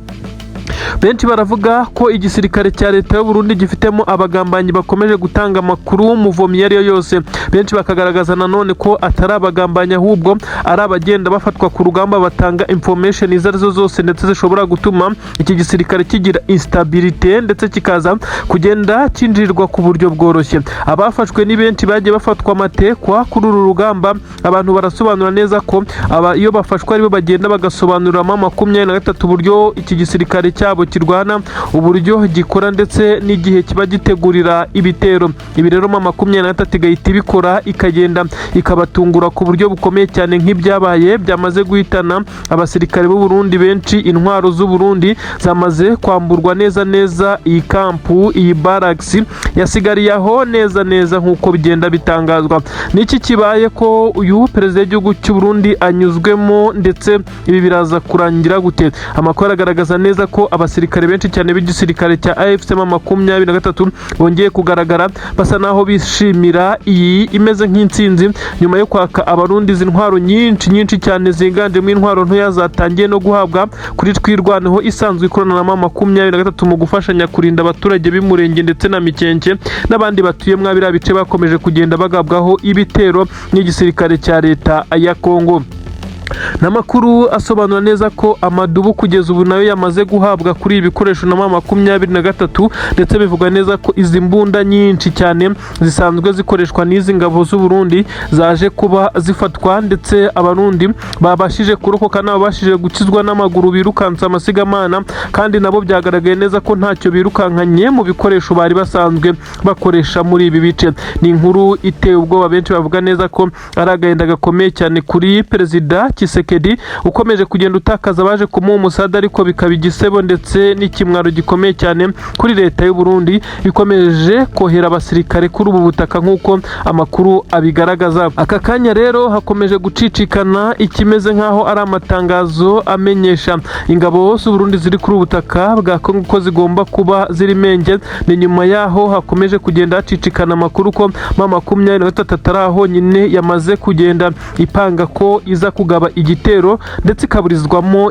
Benshi baravuga ko igisirikare cya leta y'u Burundi gifitemo abagambanyi bakomeje gutanga amakuru muvomyi yari yose. Benshi bakagaragaza nanone ko atari abagambanyi, ahubwo ari abagenda bafatwa ku rugamba batanga information izo arizo zose, ndetse zishobora gutuma iki gisirikare kigira instability ndetse kikaza kugenda kinjirirwa ku buryo bworoshye. Abafashwe ni benshi bagiye bafatwa amatekwa kuri uru rugamba. Abantu barasobanura neza ko iyo bafashwe aribo bagenda bagasobanurira M23 uburyo iki gisirikare cyabo kirwana, uburyo gikora ndetse n'igihe kiba gitegurira ibitero. Ibi rero M23 igahita ibikora ikagenda ikabatungura ku buryo bukomeye cyane, nk'ibyabaye byamaze guhitana abasirikare b'u Burundi benshi. Intwaro z'u Burundi zamaze kwamburwa neza iyi kampu, iyi barracks yasigariye aho neza nk'uko bigenda bitangazwa. Niki kibaye ko uyu perezida w'igihugu cy'u Burundi anyuzwemo, ndetse ibi biraza kurangira gute? Amakuru agaragaza neza ko abasirikare benshi cyane b'igisirikare cya AFC M23 bongeye kugaragara basa naho bishimira iyi imeze nk'intsinzi nyuma yo kwaka abarundi intwaro nyinshi cyane ziganjemo intwaro ntoya zatangiye no guhabwa kuri twirwaneho isanzwe ikorana na M23 mu gufashanya kurinda abaturage b'Umurenge ndetse na Mikenke n'abandi batuye mwabira bice bakomeje kugenda bagabwaho ibitero n'igisirikare cya leta ya Kongo. Namakuru asobanura neza ko amadubu kugeza ubu nayo yamaze guhabwa kuri ibikoresho na M23 ndetse bivuga neza ko izi mbunda nyinshi cyane zisanzwe zikoreshwa n'izi ngabo z'u Burundi zaje kuba zifatwa ndetse abarundi babashije kurokoka n'abashije gukizwa n'amaguru birukansa amasigamana kandi nabo byagaragaye neza ko ntacyo birukankanye mu bikoresho bari basanzwe bakoresha muri ibi bice. Ni inkuru iteye ubwoba, benshi bavuga neza ko ari agahinda gakomeye cyane kuri perezida Tshisekedi ukomeje kugenda utakaza abaje kumuha umusada ariko bikaba igisebo ndetse n'ikimwaro gikomeye cyane kuri leta y'u Burundi ikomeje kohera abasirikare kuri ubu butaka nk'uko amakuru abigaragaza. Aka kanya rero hakomeje gucicikana ikimeze nk'aho ari amatangazo amenyesha ingabo z'u Burundi ziri kuri ubutaka bwa Kongo ko zigomba kuba ziri menge. Ni nyuma yaho hakomeje kugenda hacicikana amakuru ko M23 atari aho nyine yamaze kugenda ipanga ko iza kugaba igitero ndetse ikaburizamo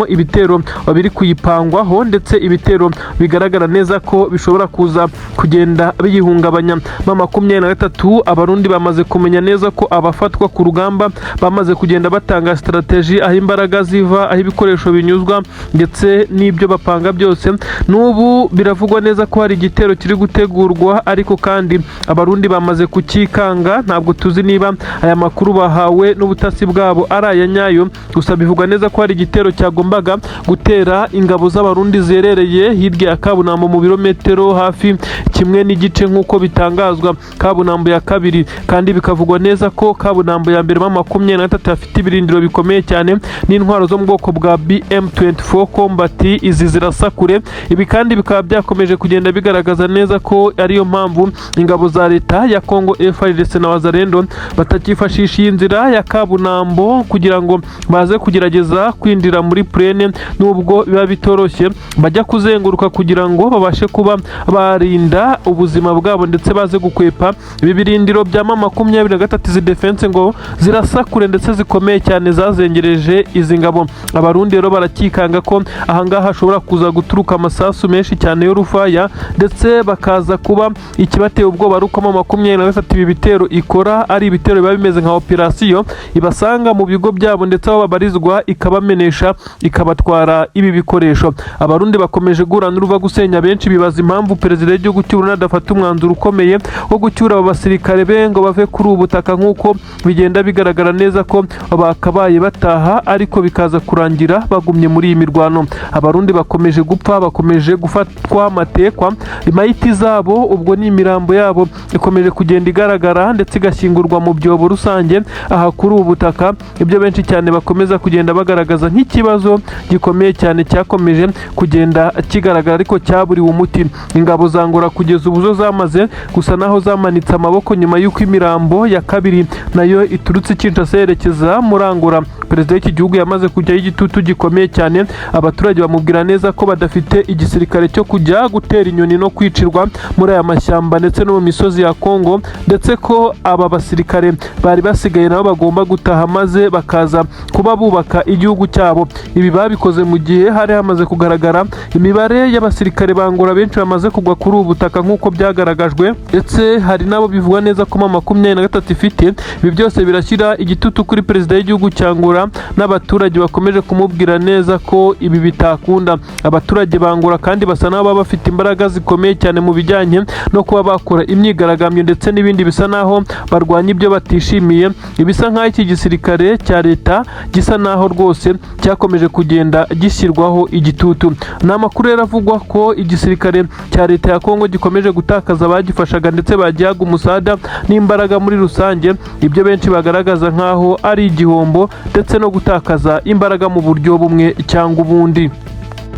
ibitero biri kuyipangwaho ndetse ibitero bigaragara neza ko bishobora kuza kugenda biyihungabanya. M23 abarundi bamaze kumenya neza ko abafatwa ku rugamba bamaze kugenda batanga strategy aho imbaraga ziva, aho ibikoresho binyuzwa ndetse n'ibyo bapanga byose. N'ubu biravugwa neza ko hari igitero kiri gutegurwa ariko kandi abarundi bamaze kukikanga. Ntabwo tuzi niba aya makuru bahawe n'ubutasi bwabo ari aya nyayo, gusa bivugwa neza ko hari igitero cyagombaga gutera ingabo z'abarundi zerereye hirya ya Kabunambo mu birometero hafi 1.5 nk'uko bitangazwa Kabunambo ya kabiri, kandi bikavugwa neza ko Kabunambo ya mbere M23 afite ibirindiro bikomeye cyane n'intwaro zo mu bwoko bwa BM24 Combat izi zirasakure. Ibi kandi bikaba byakomeje kugenda bigaragaza neza ko ariyo mpamvu ingabo za leta ya Kongo FARDC na Wazalendo batakifashisha iyi nzira ya Kabunambo kugira ngo baze kugerageza kwinjira muri plane, nubwo biba bitoroshye bajya kuzenguruka kugira ngo babashe kuba barinda ubuzima bwabo ndetse baze gukwepa ibi birindiro bya M23 izi defense ngo zirasakure ndetse zikomeye cyane zazengereje izi ngabo. Abarundi rero barakikanga ko ahangaha hashobora kuza guturuka amasasu menshi cyane y'urufaya ndetse bakaza kuba ikibateye ubwoba ari uko M23 ibi bitero ikora ari ibitero biba bimeze nka operation ibasanga mu bigo byabo ndetse aho babarizwa ikabamenesha ikabatwara ibi bikoresho. Abarundi bakomeje guhura n'uruva gusenya, benshi bibaza impamvu perezida w'igihugu cy'u Burundi adafata umwanzuro ukomeye wo gucyura aba basirikare be ngo bave kuri ubu butaka nk'uko bigenda bigaragara neza ko bakabaye bataha ariko bikaza kurangira bagumye muri iyi mirwano. Abarundi bakomeje gupfa, bakomeje gufatwa amatekwa, imayiti zabo ubwo ni imirambo yabo ikomeje kugenda igaragara ndetse igashyingurwa mu byobo rusange aha kuri ubu butaka. Ibyo benshi cyane bakomeza kugenda bagaragaza nk'ikibazo gikomeye cyane cyakomeje kugenda kigaragara ariko cyaburiwe umuti. Ingabo za Angola kugeza ubu zo zamaze gusa naho zamanitse amaboko nyuma y'uko imirambo ya kabiri nayo iturutse Kinshasa yerekeza muri Angola. Perezida w'iki gihugu yamaze kujyaho igitutu gikomeye cyane, abaturage bamubwira neza ko badafite igisirikare cyo kujya gutera inyoni no kwicirwa muri aya mashyamba ndetse no mu misozi ya Kongo, ndetse ko aba basirikare bari basigaye nabo bagomba gutaha maze bakaza kuba bubaka igihugu cyabo. Ibi babikoze mu gihe hari hamaze kugaragara imibare y'abasirikare ba Angola benshi bamaze kugwa kuri ubu butaka nk'uko byagaragajwe, ndetse hari nabo bivugwa neza ko M23 ifite. Ibi byose birashyira igitutu kuri perezida w'igihugu cya Angola n'abaturage bakomeje kumubwira neza ko ibi bitakunda. Abaturage ba Angola kandi basa nabo baba bafite imbaraga zikomeye cyane mu bijyanye no kuba bakora imyigaragambyo ndetse n'ibindi bisa naho barwanya ibyo batishimiye. Ibisa nk'aho iki gisirikare cya leta gisa naho rwose cyakomeje kugenda gishyirwaho igitutu. Ni amakuru yaravugwa ko igisirikare cya leta ya Kongo gikomeje gutakaza abagifashaga ndetse bagihaga umusada n'imbaraga muri rusange, ibyo benshi bagaragaza nk'aho ari igihombo ndetse no gutakaza imbaraga mu buryo bumwe cyangwa ubundi.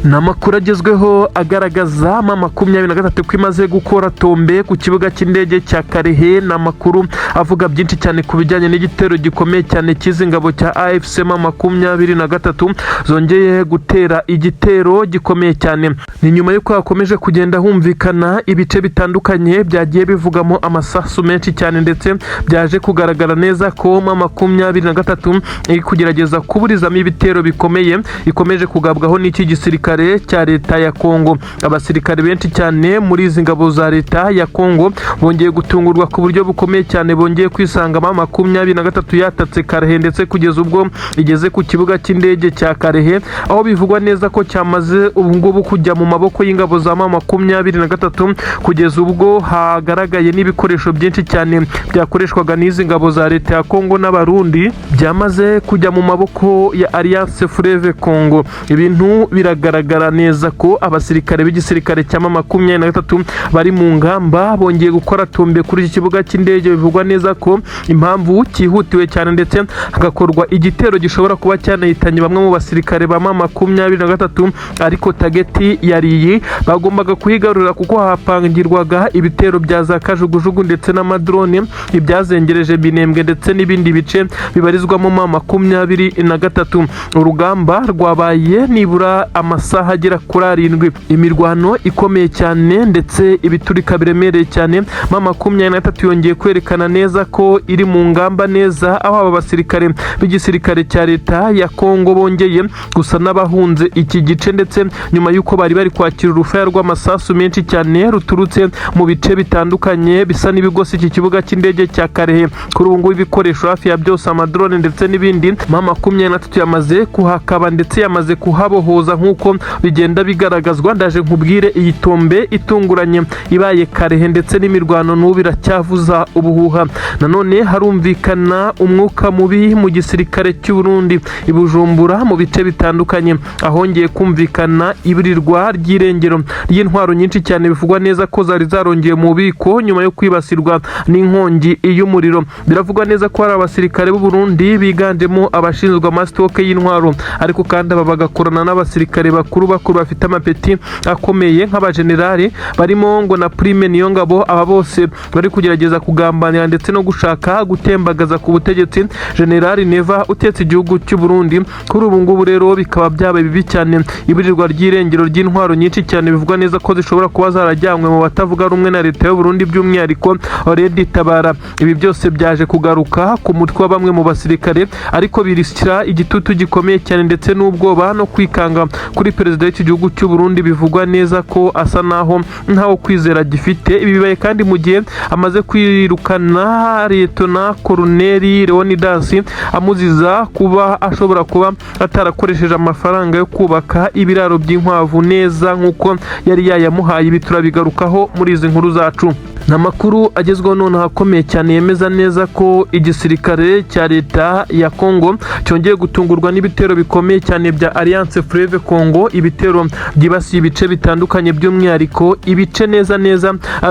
ni amakuru agezweho agaragaza M23 ko imaze gukora tombe ku kibuga cy'indege cya Karehe. ni amakuru avuga byinshi cyane ku bijyanye n'igitero gikomeye cyane cy'izi ngabo cya AFC M23 zongeye gutera igitero gikomeye cyane. ni nyuma y'uko hakomeje kugenda humvikana ibice bitandukanye byagiye bivugamo amasasu menshi cyane, ndetse byaje kugaragara neza ko M23 iri kugerageza kuburizamo ibitero bikomeye ikomeje kugabwaho n'iki gisirikare cya leta ya Kongo. abasirikare benshi cyane muri izi ngabo za leta ya Kongo bongeye gutungurwa ku buryo bukomeye cyane, bongeye kwisanga M23 yatatse Karehe, ndetse kugeza ubwo igeze ku kibuga cy'indege cya Karehe, aho bivugwa neza ko cyamaze ubungubu kujya mu maboko y'ingabo za M23 kugeza ubwo hagaragaye n'ibikoresho byinshi cyane byakoreshwaga n'izi ngabo za leta ya Kongo n'abarundi byamaze kujya mu maboko ya Alliance Fleuve Congo. ibintu biragaragara neza ko abasirikare b'igisirikare cya M23 bari mu ngamba, bongeye gukora tombe kuri iki kibuga cy'indege. bivugwa neza ko impamvu cyihutiwe cyane ndetse hagakorwa igitero gishobora kuba cyanahitanye bamwe mu basirikare ba M23, ariko tageti yariyi bagombaga kuhigarurira kuko hapangirwaga ibitero bya za kajugujugu ndetse n'amadrone ibyazengereje Minembwe ndetse n'ibindi bice bibarizwamo M23. urugamba rwabaye nibura amasaha agera kuri 7, imirwano ikomeye cyane ndetse ibiturika biremereye cyane. M23 yongeye kwerekana neza ko iri mu ngamba neza, aho aba basirikare b'igisirikare cya leta ya Kongo bongeye gusa n'abahunze iki gice, ndetse nyuma y'uko bari kwakira urufaya rw'amasasu menshi cyane ruturutse mu bice bitandukanye bisa n'ibigose iki kibuga cy'indege cya Karehe. kuri ubu ngubu ibikoresho hafi ya byose, amadrone ndetse n'ibindi, M23 yamaze kuhakaba ndetse yamaze kuhabohoza nk'uko bigenda bigaragazwa. ndaje nkubwire iyi tombe itunguranye ibaye Karehe, ndetse n'imirwano n'ubu biracyavuza ubuhuha. nanone harumvikana umwuka mubi mu gisirikare cy'u Burundi i Bujumbura mu bice bitandukanye, ahongeye kumvikana ibirirwa ry'irengero ry'intwaro nyinshi cyane. bivugwa neza ko zari zarongeye mu bubiko nyuma yo kwibasirwa n'inkongi y'umuriro. biravugwa neza ko hari abasirikare b'u Burundi biganjemo abashinzwe amasitoke y'intwaro, ariko kandi aba bagakorana n'abasirikare bakuru bafite amapeti akomeye nk'abajenerali, barimo ngo na Prime Niyongabo. aba bose bari kugerageza kugambanira ndetse no gushaka gutembagaza ku butegetsi General Neva utetse igihugu cy'u Burundi. kuri ubu ngubu rero bikaba byabaye bibi cyane, ibirirwa ry'irengero ry'intwaro nyinshi cyane. bivugwa neza ko zishobora kuba zarajyanywe mu batavuga rumwe na leta y'u Burundi, by'umwihariko Red Tabara. ibi byose byaje kugaruka ku mutwe wa bamwe mu basirikare, ariko birishyira igitutu gikomeye cyane ndetse n'ubwoba no kwikanga kuri perezida w'iki gihugu cy'u Burundi. bivugwa neza ko asa naho ntawo kwizera gifite. ibi bibaye kandi mu gihe amaze kwirukana Liyetona Koloneli Leonidas amuziza kuba ashobora kuba atarakoresheje amafaranga yo kubaka ibiraro by'inkwavu neza nk'uko yari yayamuhaye. ibi turabigarukaho muri izi nkuru zacu. ni amakuru agezweho none akomeye cyane yemeza neza ko igisirikare cya leta ya Kongo cyongeye gutungurwa n'ibitero bikomeye cyane bya Alliance Fleuve Congo, ibitero byibasiye ibice bitandukanye, by'umwihariko ibice neza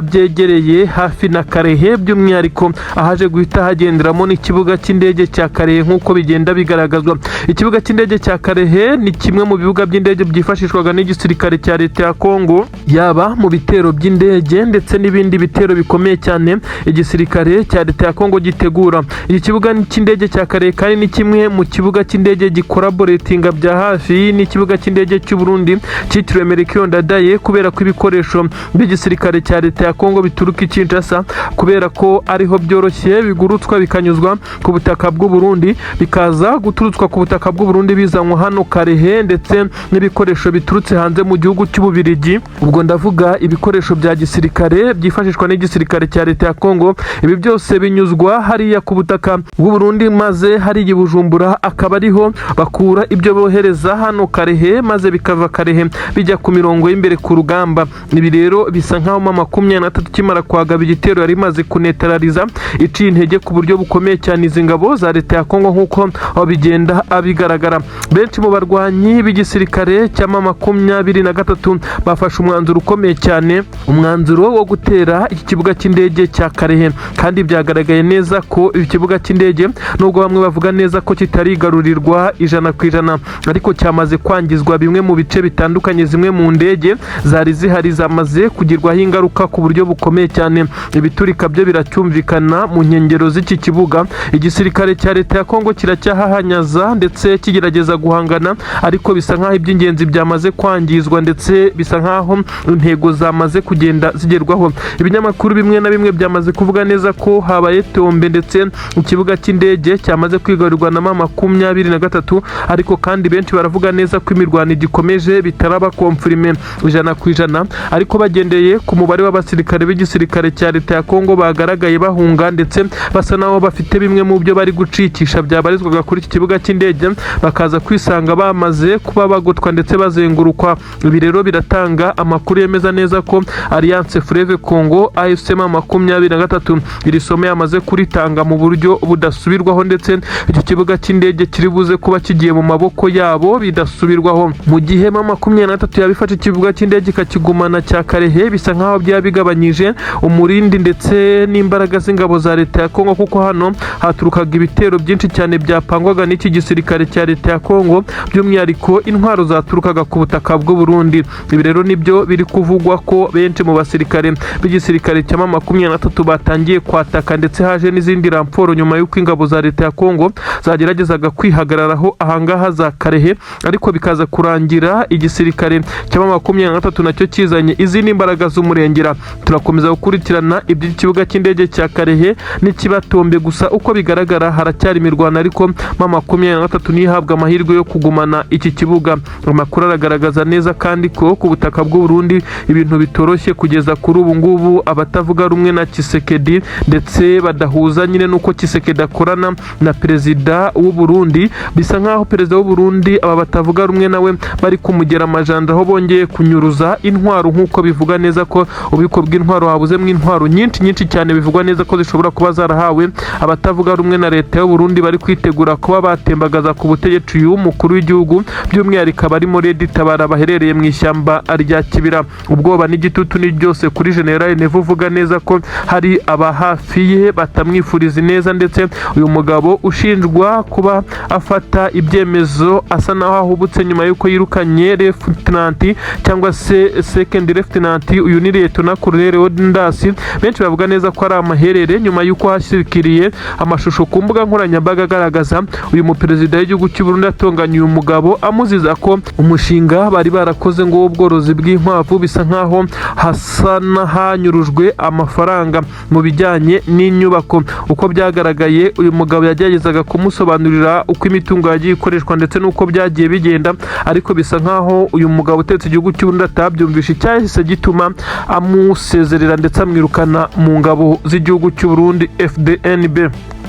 byegereye hafi na Karehe, by'umwihariko ahaje guhita hagenderamo n'ikibuga cy'indege cya Karehe nk'uko bigenda bigaragazwa. ikibuga cy'indege cya Karehe ni kimwe mu bibuga by'indege byifashishwaga n'igisirikare cya leta ya Kongo, yaba mu bitero by'indege ndetse n'ibindi bitero bikomeye cyane igisirikare cya leta ya Kongo gitegura. iki kibuga cy'indege cya Karehe kandi ni kimwe mu kibuga cy'indege gikoraboratinga bya hafi n'ikibuga cy'indege cy'u Burundi cyitiriwe Melchior Ndadaye, kubera ko ibikoresho by'igisirikare cya leta ya Kongo bituruka i Kinshasa, kubera ko ariho byoroshye bigurutswa bikanyuzwa ku butaka bw'u Burundi, bikaza guturutswa ku butaka bw'u Burundi bizanwa hano Karehe, ndetse n'ibikoresho biturutse hanze mu gihugu cy'Ububirigi. ubwo ndavuga ibikoresho bya gisirikare byifashishwa n'igisirikare cya leta ya Kongo. ibi byose binyuzwa hariya ku butaka bw'u Burundi, maze hariya i Bujumbura akaba ariho bakura ibyo bohereza hano Karehe, maze bikava Karehe bijya ku mirongo y'imbere ku rugamba. ibi rero bisa nkaho M23 kimara kwagaba igitero yari imaze kunetraliza, iciye intege ku buryo bukomeye cyane izi ngabo za leta ya Kongo nk'uko bigenda bigaragara. benshi mu barwanyi b'igisirikare cya M23 bafashe umwanzuro ukomeye cyane, umwanzuro wo gutera iki kibuga cy'indege cya Karehe. kandi byagaragaye neza ko iki kibuga cy'indege nubwo bamwe bavuga neza ko kitarigarurirwa 100%, ariko cyamaze kwangizwa bimwe mu bice bitandukanye zimwe mu ndege zari zihari zamaze kugirwaho ingaruka ku buryo bukomeye cyane. Ibiturika byo biracyumvikana mu nkengero z'iki kibuga. Igisirikare cya leta ya Kongo kiracyahahanyaza ndetse kigerageza guhangana, ariko bisa nk'aho iby'ingenzi byamaze kwangizwa ndetse bisa nk'aho intego zamaze kugenda zigerwaho. Ibinyamakuru bimwe na bimwe byamaze kuvuga neza ko habaye tombe ndetse ikibuga cy'indege cyamaze kwigarurirwa na M23, ariko kandi benshi baravuga neza ko imirwano igikomeje bitaraba konfirime 100%, ariko bagendeye ku mubare w'abasirikare b'igisirikare cya leta ya Kongo bagaragaye bahunga ndetse basa naho bafite bimwe mu byo bari gucikisha byabarizwaga kuri iki kibuga cy'indege, bakaza kwisanga bamaze kuba bagotwa ndetse bazengurukwa. Ibi rero biratanga amakuru yemeza neza ko Alliance Fleuve Congo AFC M23 iri somo yamaze kuritanga mu buryo budasubirwaho, ndetse iki kibuga cy'indege kiri buze kuba kigiye mu maboko yabo bidasubirwaho. Mu gihe M23 yabifashe ikibuga cy'indege ikakigumana cya Karehe, bisa nkaho byabigabanyije umurindi ndetse n'imbaraga z'ingabo za leta ya Kongo, kuko hano haturukaga ibitero byinshi cyane byapangwaga n'iki gisirikare cya leta ya Kongo, by'umwihariko intwaro zaturukaga ku butaka bw'u Burundi. Ibi rero nibyo biri kuvugwa ko benshi mu basirikare b'igisirikare cya M23 batangiye kwataka, ndetse haje n'izindi ramporo nyuma y'uko ingabo za leta ya Kongo zageragezaga kwihagararaho ahangaha za Karehe, ariko bikaza kurangira igisirikare cya M23 nacyo kizanye izindi imbaraga z'umurengera. Turakomeza gukurikirana iby'ikibuga cy'indege cya Karehe n'ikibatombe, gusa uko bigaragara haracyari imirwano, ariko M23 nihabwa amahirwe yo kugumana iki kibuga. Amakuru aragaragaza neza kandi ko ku butaka bw'u Burundi ibintu bitoroshye kugeza kuri ubu ngubu. Abatavuga rumwe na Tshisekedi ndetse badahuza nyine nuko Tshisekedi akorana na perezida w'u Burundi, bisa nkaho perezida w'u Burundi aba batavuga rumwe nawe bari kumugera amajanja, aho bongeye kunyuruza intwaro, nkuko bivuga neza ko ububiko bw'intwaro habuzemo intwaro nyinshi cyane, bivugwa neza ko zishobora kuba zarahawe abatavuga rumwe na leta y'u Burundi bari kwitegura kuba batembagaza ku butegetsi uyu mukuru w'igihugu, by'umwihariko abarimo Red Tabara baherereye mu ishyamba rya Kibira. Ubwoba n'igitutu ni byose kuri General Nevo, uvuga neza ko hari aba hafi ye batamwifuriza neza, ndetse uyu mugabo ushinjwa kuba afata ibyemezo asa naho ahubutse nyuma y'uko yirukanye Lieutenant cyangwa se Second Lieutenant, uyu ni Lieutenant Colonel Odindasi. Benshi bavuga neza ko ari amaherere nyuma y'uko hashyikiriye amashusho ku mbuga nkoranyambaga agaragaza uyu muperezida w'igihugu cy'u Burundi atonganya uyu mugabo amuziza ko umushinga bari barakoze ngo w'ubworozi bw'inkwavu bisa nkaho hasa n'ahanyurujwe amafaranga mu bijyanye n'inyubako. Uko byagaragaye uyu mugabo yageragezaga kumusobanurira uko imitungo yagiye ikoreshwa ndetse n'uko byagiye bigenda, ariko bisa nkaho uyu mugabo utetse igihugu cy'u Burundi atabyumvisha, icyahise gituma amusezerera ndetse amwirukana mu ngabo z'igihugu cy'u Burundi FDNB.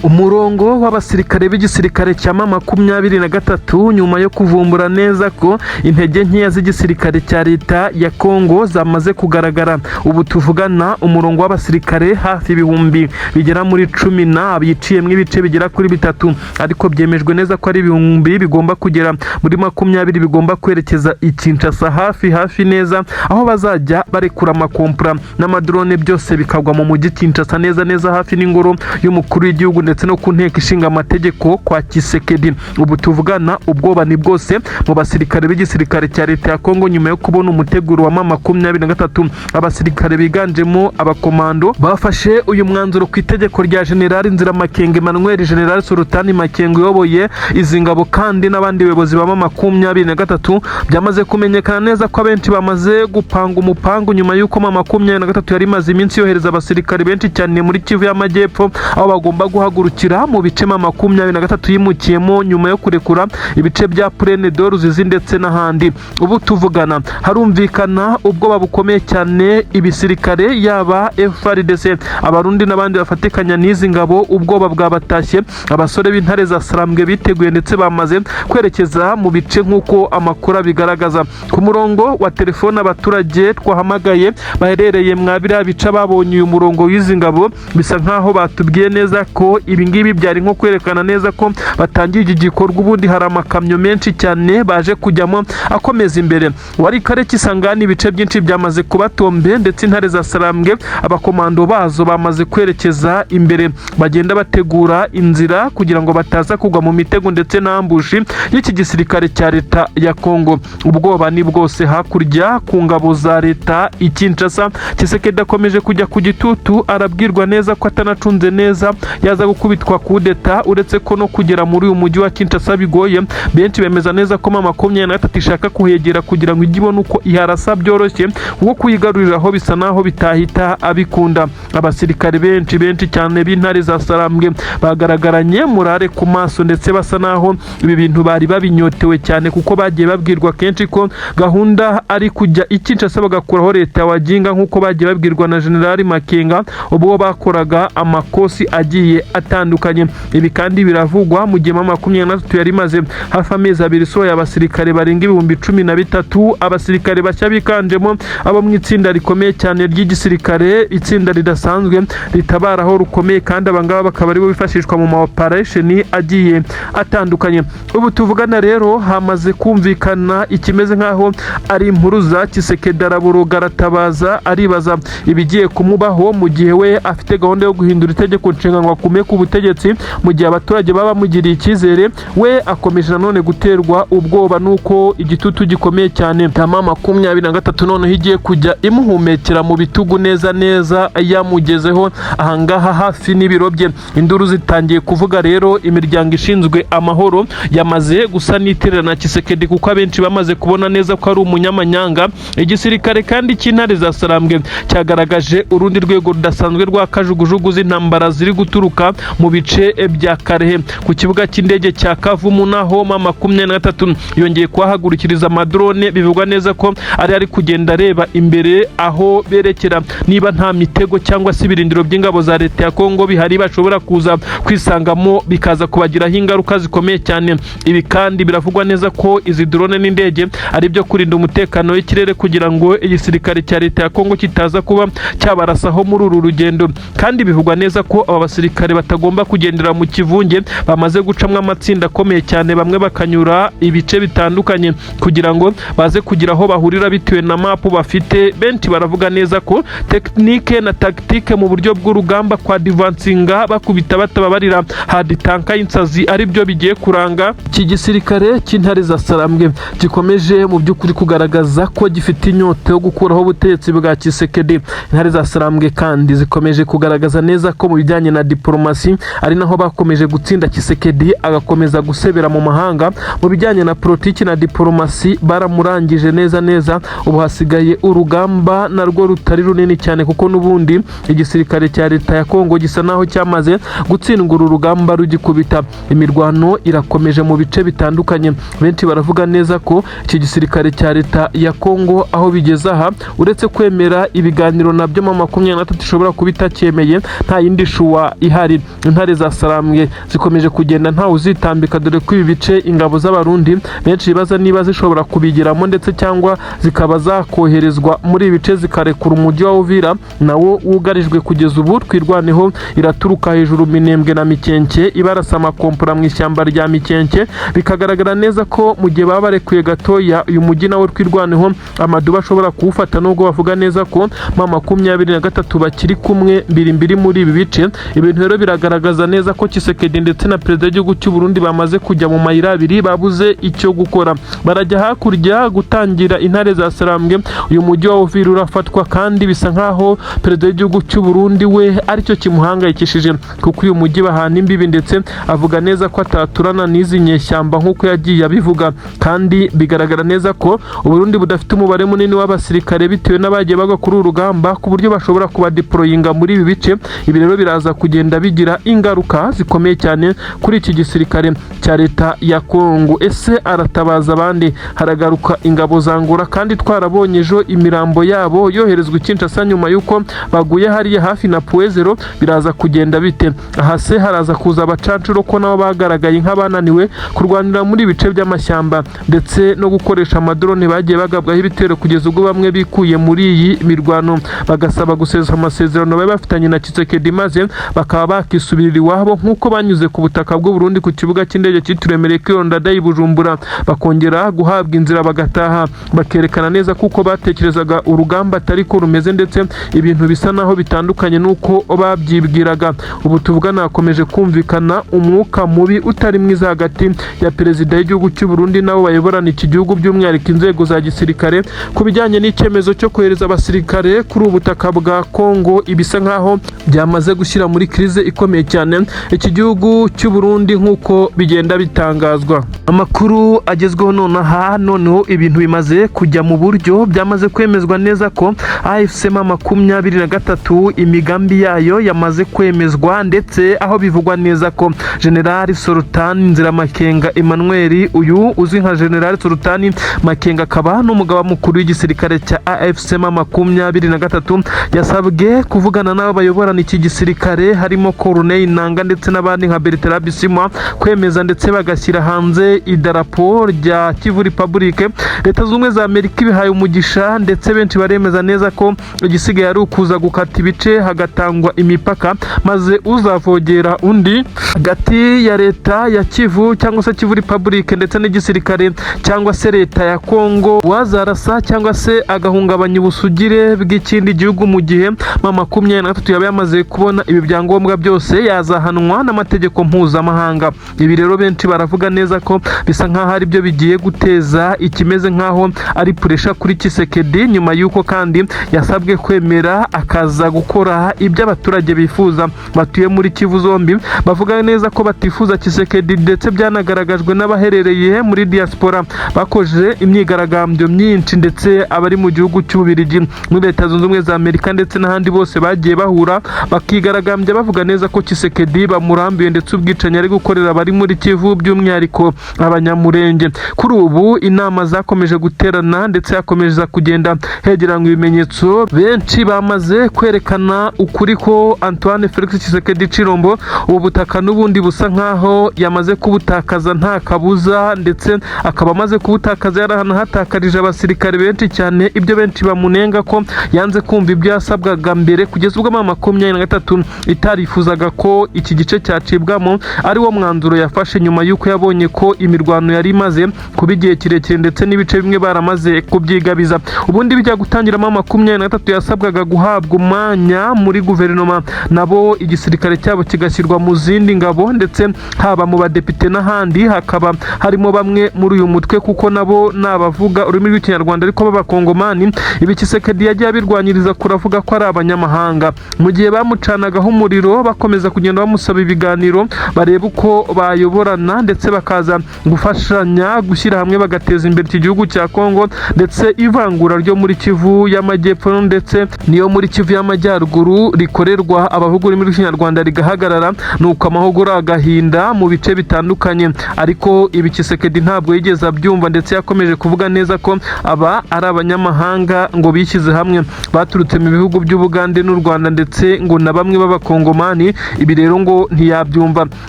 Umurongo w'abasirikare b'igisirikare cya M23 nyuma yo kuvumbura neza ko intege nkeya z'igisirikare cya leta ya Kongo zamaze kugaragara. Ubu tuvugana umurongo w'abasirikare hafi ibihumbi bigera muri 10 biciyemo ibice bigera kuri 3, ariko byemejwe neza ko ari ibihumbi bigomba kugera muri 20 bigomba kwerekeza i Kinshasa hafi neza, aho bazajya barekura amakompra n'amadrone byose bikagwa mu mujyi Kinshasa neza hafi n'ingoro y'umukuru w'igihugu ndetse no ku nteko ishinga amategeko kwa Tshisekedi. Ubu tuvugana ubwoba ni bwose mu basirikare b'igisirikare cya leta ya Kongo nyuma yo kubona umuteguro wa M23. Abasirikare biganjemo abakomando bafashe uyu mwanzuro ku itegeko rya General Nziramakenge Emmanuel, General Sultani Makengo uyoboye izi ngabo, kandi n'abandi bayobozi ba M23 byamaze kumenyekana neza ko abenshi bamaze gupanga umupangu nyuma y'uko M23 yari maze iminsi yohereza abasirikare benshi cyane muri Kivu y'Amajyepfo, aho bagomba guhagurukira mu bice M23 yimukiyemo nyuma yo kurekura ibice bya Plaine d'Oruzizi ndetse n'ahandi. Ubu tuvugana harumvikana ubwoba bukomeye cyane ibisirikare yaba FARDC, abarundi n'abandi bafatikanya n'izi ngabo. Ubwoba bwabatashye, abasore b'intare za Sarambwe biteguye ndetse bamaze kwerekeza mu bice nk'uko amakuru bigaragaza. Ku murongo wa telefone abaturage twahamagaye baherereye mwabira bica babonye uyu murongo w'izi ngabo, bisa nkaho batubwiye neza ko ibi ngibi byari nko kwerekana neza ko batangiye iki gikorwa. Ubundi hari amakamyo menshi cyane baje kujyamo akomeza imbere. Warikare Kisangani ibice byinshi byamaze kuba tombe, ndetse intare za Sarambwe abakomando bazo bamaze kwerekeza imbere, bagenda bategura inzira kugira ngo bataza kugwa mu mitego ndetse n'ambushi y'iki gisirikare cya leta ya Kongo. Ubwoba ni bwose hakurya ku ngabo za leta i Kinshasa. Tshisekedi akomeje kujya ku gitutu, arabwirwa neza ko atanacunze neza yaza gukubitwa kudeta, uretse ko no kugera muri uyu mujyi wa Kinshasa bigoye. Benshi bemeza neza ko M23 ishaka kuhegera kugira ngo ijye ibona uko iharasa byoroshye, uwo kuyigaruriraho bisa naho bitahita abikunda. Abasirikare benshi cyane b'intare za Sarambwe bagaragaranye murare ku maso, ndetse basa naho ibi bintu bari babinyotewe cyane, kuko bagiye babwirwa kenshi ko gahunda ari kujya i Kinshasa bagakuraho leta ya Waginga, nk'uko bagiye babwirwa na General Makenga ubwo bakoraga amakosi agiye atandukanye. Ibi kandi biravugwa mu gihe M23 yari maze hafi amezi abiri soya abasirikare barenga 13,000, abasirikare bashya bikanjemo abo mu itsinda rikomeye cyane ry'igisirikare, itsinda ridasanzwe ritabaraho rukomeye, kandi abangaba bakaba aribo bifashishwa mu operation agiye atandukanye. Ubu tuvugana rero hamaze kumvikana ikimeze nkaho ari impuruza. Tshisekedi araburuga, aratabaza, aribaza ibigiye kumubaho mu gihe we afite gahunda yo guhindura itegeko nshinga ngo akume ku butegetsi, mu gihe abaturage baba bamugiriye icyizere. We akomeje nanone guterwa ubwoba nuko igitutu gikomeye cyane M23 noneho igiye kujya imuhumekera mu bitugu neza yamugezeho ahangaha hafi n'ibiro bye. Induru zitangiye kuvuga rero, imiryango ishinzwe amahoro yamaze gusa n'itererana Tshisekedi, kuko abenshi bamaze kubona neza ko ari umunyamanyanga. Igisirikare kandi cy'intare za Sarambwe cyagaragaje urundi rwego rudasanzwe rwa kajugujugu z'intambara ziri guturuka mu bice bya Karehe. Ku kibuga cy'indege cya Kavumu naho M23 yongeye kuhagurukiriza amadrone, bivugwa neza ko ari kugenda areba imbere aho berekera, niba nta mitego cyangwa se ibirindiro by'ingabo za leta ya Kongo bihari bashobora kuza kwisangamo bikaza kubagiraho ingaruka zikomeye cyane. Ibi kandi biravugwa neza ko izi drone n'indege ari byo kurinda umutekano w'ikirere kugira ngo igisirikare cya leta ya Kongo kitaza kuba cyabarasaho muri uru rugendo. Kandi bivugwa neza ko aba basirikare batagomba kugendera mu kivunge, bamaze gucamwa amatsinda akomeye cyane, bamwe bakanyura ibice bitandukanye kugira ngo baze kugira aho bahurira bitewe na mapu bafite. Benshi baravuga neza ko tekinike na tactique mu buryo bw'urugamba kwa advancinga bakubita batababarira hard tank y'insazi ari byo bigiye kuranga iki gisirikare cy'intare za Sarambwe, gikomeje mu by'ukuri kugaragaza ko gifite inyota yo gukuraho ubutegetsi bwa Tshisekedi. Intare za Sarambwe kandi zikomeje kugaragaza neza ko mu bijyanye na diplomasi ari naho bakomeje gutsinda Tshisekedi, agakomeza gusebera mu mahanga. Mu bijyanye na politiki na diplomasi baramurangije neza. Ubu hasigaye urugamba narwo rutari runini cyane, kuko n'ubundi igisirikare cya leta ya Kongo gisa naho cyamaze gutsindwa uru rugamba rugikubita. Imirwano irakomeje mu bice bitandukanye. Benshi baravuga neza ko iki gisirikare cya leta ya Kongo aho bigeze aha, uretse kwemera ibiganiro nabyo M23 ishobora kuba itacyemeye, nta yindi shuwa ihari. Intare za Sarambwe zikomeje kugenda ntawe uzitambika, dore ko ibi bice ingabo z'abarundi benshi bibaza niba zishobora kubigiramo, ndetse cyangwa zikaba zakoherezwa muri ibi bice zikarekura umujyi wa Uvira nawo wugarijwe kugeza ubu. Twirwaneho iraturuka hejuru Minembwe na Mikenke ibarasa amakompora mu ishyamba rya Mikenke. Bikagaragara neza ko mu gihe baba barekuye gatoya uyu mujyi nawe Twirwaneho amaduba ashobora kuwufata, nubwo bavuga neza ko M23 bakiri kumwe mbiri muri ibi bice. Ibintu rero biragaragaza neza ko Tshisekedi ndetse na perezida w'igihugu cy'u Burundi bamaze kujya mu mayira abiri, babuze icyo gukora. Barajya hakurya gutangira intare za Sarambwe, uyu mujyi wa Uvira urafatwa, kandi bisa nkaho perezida w'igihugu cy'u Burundi we aricyo kimuhangayikishije, kuko uyu mujyi bahana imbibi, ndetse avuga neza ko ataturana n'izi nyeshyamba nk'uko yagiye abivuga. Kandi bigaragara neza ko Uburundi budafite umubare munini w'abasirikare bitewe n'abagiye bagwa kuri urugamba, ku buryo bashobora kuba deployinga muri ibi bice. Ibi rero biraza kugenda bigira ingaruka zikomeye cyane kuri iki gisirikare cya leta ya Kongo. Ese aratabaza abandi? Haragaruka ingabo za Angola, kandi twarabonye ejo imirambo yabo yoherezwa Kinshasa nyuma yuko baguye hariya hafi na Puezero. Biraza kugenda bite? Aha se haraza kuza abacancuro ko nabo bagaragaye nk'abananiwe kurwanira muri ibice by'amashyamba, ndetse no gukoresha amadrone bagiye bagabwaho ibitero, kugeza ubwo bamwe bikuye muri iyi mirwano bagasaba gusesa amasezerano bari bafitanye na Tshisekedi, maze bakaba bakisubirira iwabo nk'uko banyuze ku butaka bw'u Burundi ku kibuga cy'indege cyitiriwe Melchior Ndadaye i Bujumbura bakongera guhabwa inzira bagataha bakerekana neza kuko batekerezaga urugamba atari ko rumeze ndetse ibintu bisa naho bitandukanye nuko babyibwiraga. Ubu tuvugana hakomeje kumvikana umwuka mubi utari mwiza hagati ya perezida y'igihugu cy'u Burundi nabo bayoborana iki gihugu by'umwihariko inzego za gisirikare ku bijyanye n'icyemezo cyo kohereza abasirikare kuri ubutaka bwa Kongo. Ibisa nkaho byamaze gushyira muri krize ikomeye cyane iki gihugu cy'u Burundi nk'uko bigenda bitangazwa. Amakuru agezweho noneho ibintu bimaze kujya mu buryo byamaze kwemezwa neza ko AFC M23 imigambi yayo yamaze kwemezwa ndetse aho bivugwa neza ko General Sultan Nziramakenga Emmanuel uyu uzwi nka General Sultan Makenga akaba n'umugaba mukuru w'igisirikare cya AFC M23 yasabwe kuvugana n'abo bayoborana iki gisirikare harimo Corneille Nangaa ndetse n'abandi nka Bertrand Bisimwa kwemeza ndetse bagashyira hanze idarapo rya Kivu Republic. Leta z'Ubumwe za Amerika ibihaye umugisha ndetse benshi baremeza neza ko igisigaye ari ukuza gukata ibice hagatangwa imipaka maze uzavogera undi hagati ya leta ya Kivu cyangwa se Kivu Republic ndetse n'igisirikare cyangwa se leta ya Kongo wazarasa cyangwa se agahungabanya ubusugire bw'ikindi gihugu mu gihe M23 yaba yamaze kubona ibi byangombwa byose yazahanwa n'amategeko mpuzamahanga. Ibi rero benshi baravuga neza ko bisa nkaho ari byo bigiye guteza ikimeze nkaho ari puresha kuri Tshisekedi nyuma y'uko kandi yasabwe kwemera akaza gukora ibyo abaturage bifuza batuye muri Kivu zombi. Bavuga neza ko batifuza Tshisekedi ndetse byanagaragajwe n'abaherereye muri diaspora bakoje imyigaragambyo myinshi ndetse abari mu gihugu cy'Ububiligi muri Leta Zunze Ubumwe za Amerika ndetse n'ahandi bose bagiye bahura bakigaragambya bavuga neza ko Tshisekedi bamurambiye ndetse ubwicanyi ari gukorera abari muri Kivu by'umwihariko abanyamurenge. Kuri ubu inama zakomeje guterana ndetse hakomeza kugenda hegeranywa ibimenyetso benshi bamaze kwerekana ukuri ko Antoine Felix Tshisekedi Chilombo ubu butaka n'ubundi busa nkaho yamaze kubutakaza nta kabuza ndetse akaba amaze kubutakaza yarahatakarije abasirikare benshi cyane. Ibyo benshi bamunenga ko yanze kumva ibyo yasabwaga mbere kugeza ubwo M23 itarifuzaga ko iki gice cyacibwamo ari wo mwanzuro yafashe nyuma y'uko yabonye ko imirwano yari imaze kuba igihe kirekire ndetse n'ibice bimwe baramaze kubyigabiza. Ubundi bijya gutangiramo M23 yasabwaga guhabwa umwanya muri guverinoma nabo igisirikare cyabo kigashyirwa mu zindi ngabo ndetse haba mu badepite n'ahandi hakaba harimo bamwe muri uyu mutwe kuko nabo nabavuga ururimi rw'ikinyarwanda ariko b'abakongomani. Ibi Tshisekedi yagiye abirwanyiriza kuravuga ko ari abanyamahanga mu gihe bamucanagaho umuriro bakomeza kugenda bamusaba ibiganiro bareba uko bayoborana ndetse bakaza gufashanya gushyira hamwe bagateza imbere iki gihugu cya Kongo ndetse ivangura ryo muri Kivu y'Amajyepfo ndetse niyo muri Kivu y'Amajyaruguru rikorerwa abavuga ururimi rw'ikinyarwanda rigahagarara nuko amahogoro agahinda mu bice bitandukanye. Ariko ibi Tshisekedi ntabwo yigeze abyumva ndetse yakomeje kuvuga neza ko aba ari abanyamahanga ngo bishyize hamwe baturutse mu bihugu by'Ubugande n'u Rwanda ndetse ngo na bamwe b'abakongomani. Ibi rero ngo ntiyabyumva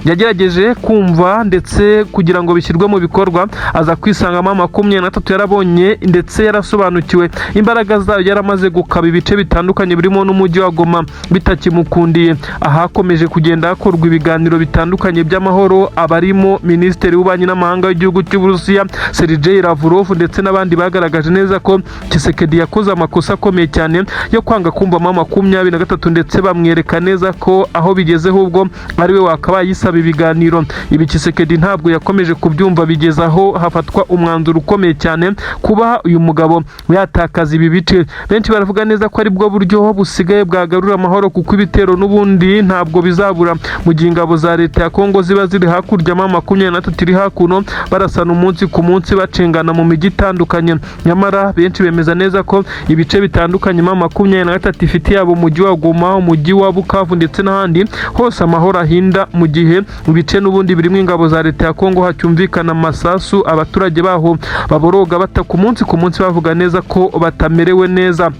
yagerageje kumva ndetse kugira ngo bishyirwe mu bikorwa aza kwisangamo M23 yarabonye ndetse yarasobanukiwe imbaraga zayo yaramaze gukaba ibice bitandukanye birimo n'umujyi wa Goma bitakimukundiye. Ahakomeje kugenda hakorwa ibiganiro bitandukanye by'amahoro abarimo Minisitiri w'Ububanyi n'Amahanga w'igihugu cy'Uburusiya Sergei Lavrov ndetse n'abandi bagaragaje neza ko Tshisekedi yakoze amakosa akomeye cyane yo kwanga kumva M23 ndetse bamwereka neza ko aho bigezeho ubwo ari we wakabaye yisaba ibiganiro. Ibi Tshisekedi ntabwo yakomeje kubyumva bigeza aho hafatwa umwanzuro ukomeye cyane kuba uyu mugabo yatakaza ibi bice. Benshi baravuga neza ko ari bwo buryo busigaye bwagarura amahoro kuko ibitero n'ubundi ntabwo bizabura mu gihe ingabo za leta ya Kongo ziba ziri hakurya M23 iri hakuno barasana umunsi ku munsi bacengana mu mijyi itandukanye. Nyamara benshi bemeza neza ko ibice bitandukanye M23 ifite yabo umujyi wa Goma umujyi wa Bukavu ndetse n'ahandi hose amahoro ahinda mu gihe ibice n'ubundi birimo ingabo za leta ya Kongo hacyumvikana amasasu abaturage baho baboroga bata ku munsi bavuga neza ko batamerewe neza.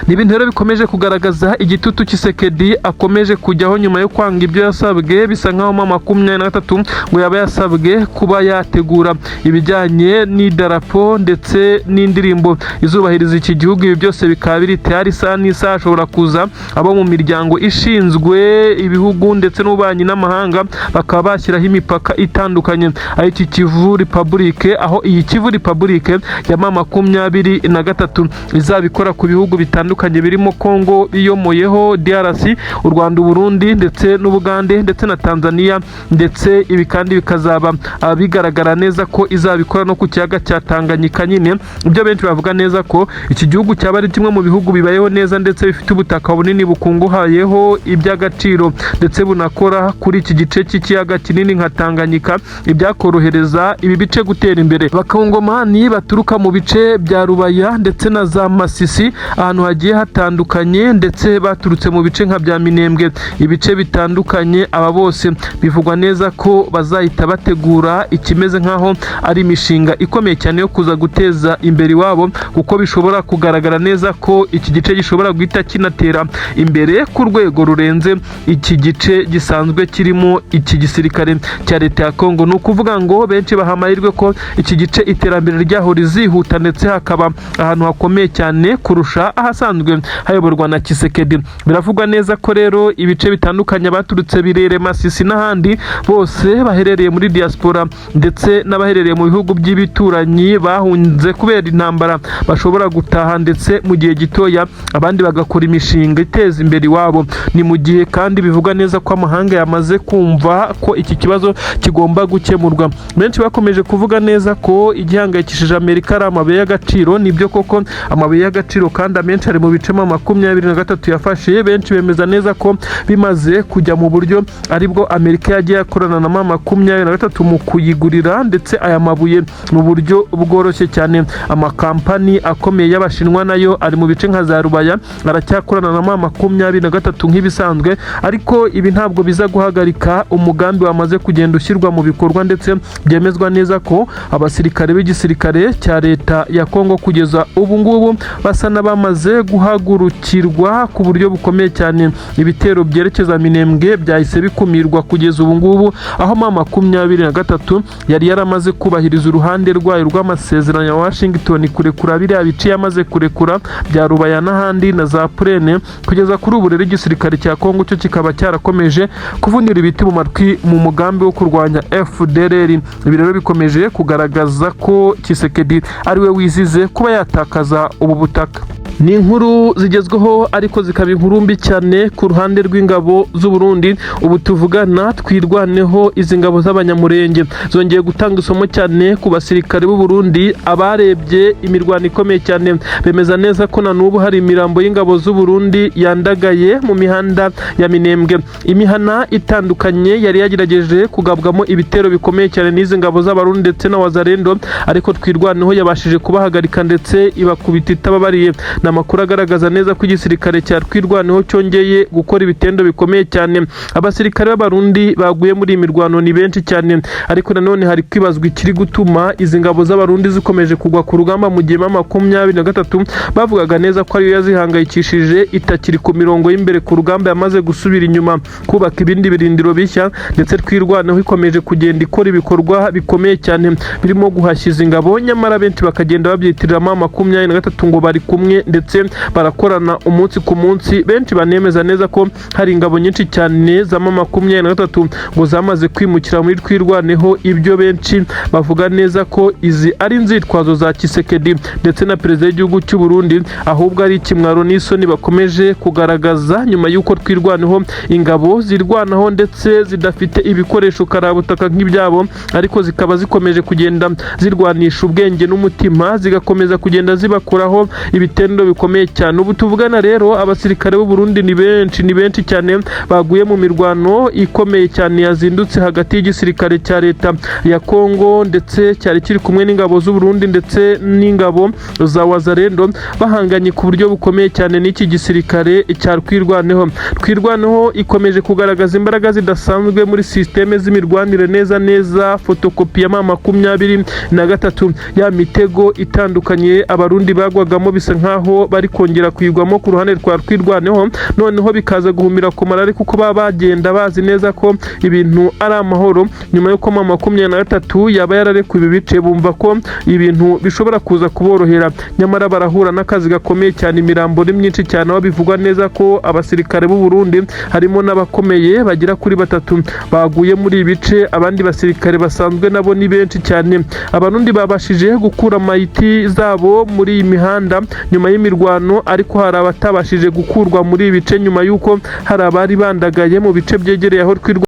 ni ibintu rero bikomeje kugaragaza igitutu Tshisekedi akomeje kujyaho nyuma yo kwanga ibyo yasabwe. Bisa nkaho mu 23 ngo yaba yasabwe kuba yategura ibijyanye n'idarapo ndetse n'indirimbo izubahiriza iki gihugu. Ibi byose bikaba biri tayari isaha n'isaha ashobora kuza abo mu miryango ishinzwe ibihugu ndetse n'ububanyi n'amahanga bakaba bashyiraho imipaka itandukanye. Aho iki Kivu Republic, aho iyi Kivu Republic ya 23 izabikora ku bihugu bitandukanye birimo Kongo biyomoyeho, DRC, u Rwanda, u Burundi ndetse n'Ubugande ndetse na Tanzania, ndetse ibi kandi bikazaba bigaragara neza ko izabikora no ku kiyaga cya Tanganyika nyine. Ibyo benshi bavuga neza ko iki gihugu cyaba ari kimwe mu bihugu bibayeho neza ndetse bifite ubutaka bunini bukunguhayeho iby'agaciro ndetse bunakora kuri iki gice cy'ikiyaga kinini nka Tanganyika, ibyakorohereza ibi bice gutera imbere. Abakongomani baturuka mu bice bya Rubaya ndetse na za Masisi, ahantu hagiye hatandukanye, ndetse baturutse mu bice nka bya Minembwe, ibice bitandukanye, aba bose bivugwa neza ko bazahita bategura ikimeze nkaho ari imishinga ikomeye cyane yo kuza guteza imbere iwabo, kuko bishobora kugaragara neza ko iki gice gishobora guhita kinatera imbere ku rwego rurenze iki gice gisanzwe kirimo iki gisirikare cya leta ya Kongo. Ni ukuvuga ngo benshi baha amahirwe ko iki gice iterambere ryaho rizihuta ndetse hakaba ahantu hakomeye cyane kurusha ahasanzwe hayoborwa na Tshisekedi. Biravugwa neza ko rero ibice bitandukanye baturutse Birere, Masisi n'ahandi bose baherereye muri diaspora ndetse n'abaherereye mu bihugu by'ibituranyi bahunze kubera intambara bashobora gutaha ndetse mu gihe gitoya abandi bagakora imishinga iteza imbere iwabo. Ni mu gihe kandi bivuga neza ko amahanga yamaze kumva ko iki kibazo kigomba gukemurwa. Benshi bakomeje kuvuga neza ko igihangayikishije Amerika ari amabuye y'agaciro. Nibyo koko amabuye y'agaciro kandi amenshi ari mu bice 23 yafashe. Benshi bemeza neza ko bimaze kujya mu buryo aribwo Amerika yagiye akorana na 23 mu kuyigurira ndetse aya mabuye mu buryo bworoshye cyane. Amakampani akomeye y'Abashinwa nayo ari mu bice nka za Rubaya aracyakorana na 23 nk'ibisanzwe, ariko ibi ntabwo biza guhagarika umugambi wamaze kugenda ushyirwa mu bikorwa ndetse byemezwa neza ko abasirikare b'igisirikare cya leta ya Kongo kugeza ubu ngubu basa n'abamaze guhagurukirwa ku buryo bukomeye cyane. Ibitero byerekeza Minembwe byahise bikumirwa kugeza ubu ngubu, aho 23 yari yaramaze kubahiriza uruhande rwayo rw'amasezerano ya Washington kurekura biriya bice yamaze kurekura bya Rubaya n'ahandi na za Purene. Kugeza kuri ubu rero igisirikare cya Kongo cyo kikaba cyarakomeje kuvunira ibiti mu matwi mu mugambi wo kurwanya FDLR. Ibi rero bikomeje kugaragaza ko Tshisekedi ariwe wizize kuba yatakaza ubu butaka. Ni inkuru zigezweho ariko zikaba inkuru mbi cyane ku ruhande rw'ingabo z'u Burundi. Ubu tuvugana twirwaneho izi ngabo z'abanyamurenge zongeye gutanga isomo cyane ku basirikare b'u Burundi. Abarebye imirwano ikomeye cyane bemeza neza ko na n'ubu hari imirambo y'ingabo z'u Burundi yandagaye mu mihanda ya Minembwe. Imihana itandukanye yari yagerageje kugabwamo ibitero bikomeye cyane n'izi ngabo z'Abarundi ndetse na Wazalendo, ariko twirwaneho yabashije kubahagarika ndetse ibakubita itababariye. Amakuru agaragaza neza ko igisirikare cya twirwaneho cyongeye gukora ibitendo bikomeye cyane. Abasirikare b'Abarundi baguye muri imirwano ni benshi cyane, ariko nanone hari kwibazwa ikiri gutuma izi ngabo z'Abarundi zikomeje kugwa ku rugamba mu gihe 23 bavugaga neza ko ariyo yazihangayikishije itakiri ku mirongo y'imbere ku rugamba, yamaze gusubira inyuma kubaka ibindi birindiro bishya, ndetse twirwaneho ikomeje kugenda ikora ibikorwa bikomeye cyane birimo guhashyiza ingabo, nyamara benshi bakagenda babyitirira 23 ngo bari kumwe ndetse barakorana umunsi ku munsi. Benshi banemeza neza ko hari ingabo nyinshi cyane za 23 ngo zamaze kwimukira muri twirwaneho. Ibyo benshi bavuga neza ko izi ari inzitwazo za Tshisekedi ndetse na perezida w'igihugu cy'u Burundi, ahubwo ari ikimwaro n'isoni bakomeje kugaragaza nyuma y'uko twirwaneho ingabo zirwanaho ndetse zidafite ibikoresho karabutaka nk'ibyabo, ariko zikaba zikomeje kugenda zirwanisha ubwenge n'umutima, zigakomeza kugenda zibakuraho ibitendo bikomeye cyane. Ubu tuvugana rero abasirikare b'u Burundi ni benshi cyane baguye mu mirwano ikomeye cyane yazindutse hagati y'igisirikare cya leta ya Kongo ndetse cyari kiri kumwe n'ingabo z'u Burundi ndetse n'ingabo za Wazalendo, bahanganye ku buryo bukomeye cyane n'iki gisirikare cya twirwaneho. Twirwaneho ikomeje kugaragaza imbaraga zidasanzwe muri systeme z'imirwanire neza fotokopi ya 23 ya mitego itandukanye Abarundi bagwagamo bisa nkaho naho bari kongera kwigwamo ku ruhande rwa Twirwaneho, noneho bikaza guhumira kumara, ariko uko baba bagenda bazi neza ko ibintu ari amahoro nyuma y'uko mu 23 yaba yararekuye ibi bice, bumva ko ibintu bishobora kuza kuborohera, nyamara barahura n'akazi gakomeye cyane. Imirambo ni myinshi cyane, aho bivugwa neza ko abasirikare b'u Burundi harimo n'abakomeye bagera kuri 3 baguye muri ibi bice, abandi basirikare basanzwe nabo ni benshi cyane. Abarundi babashije gukura mayiti zabo muri iyi mihanda nyuma y'imirwano, ariko hari abatabashije gukurwa muri ibi bice nyuma y'uko hari abari bandagaye mu bice byegereye aho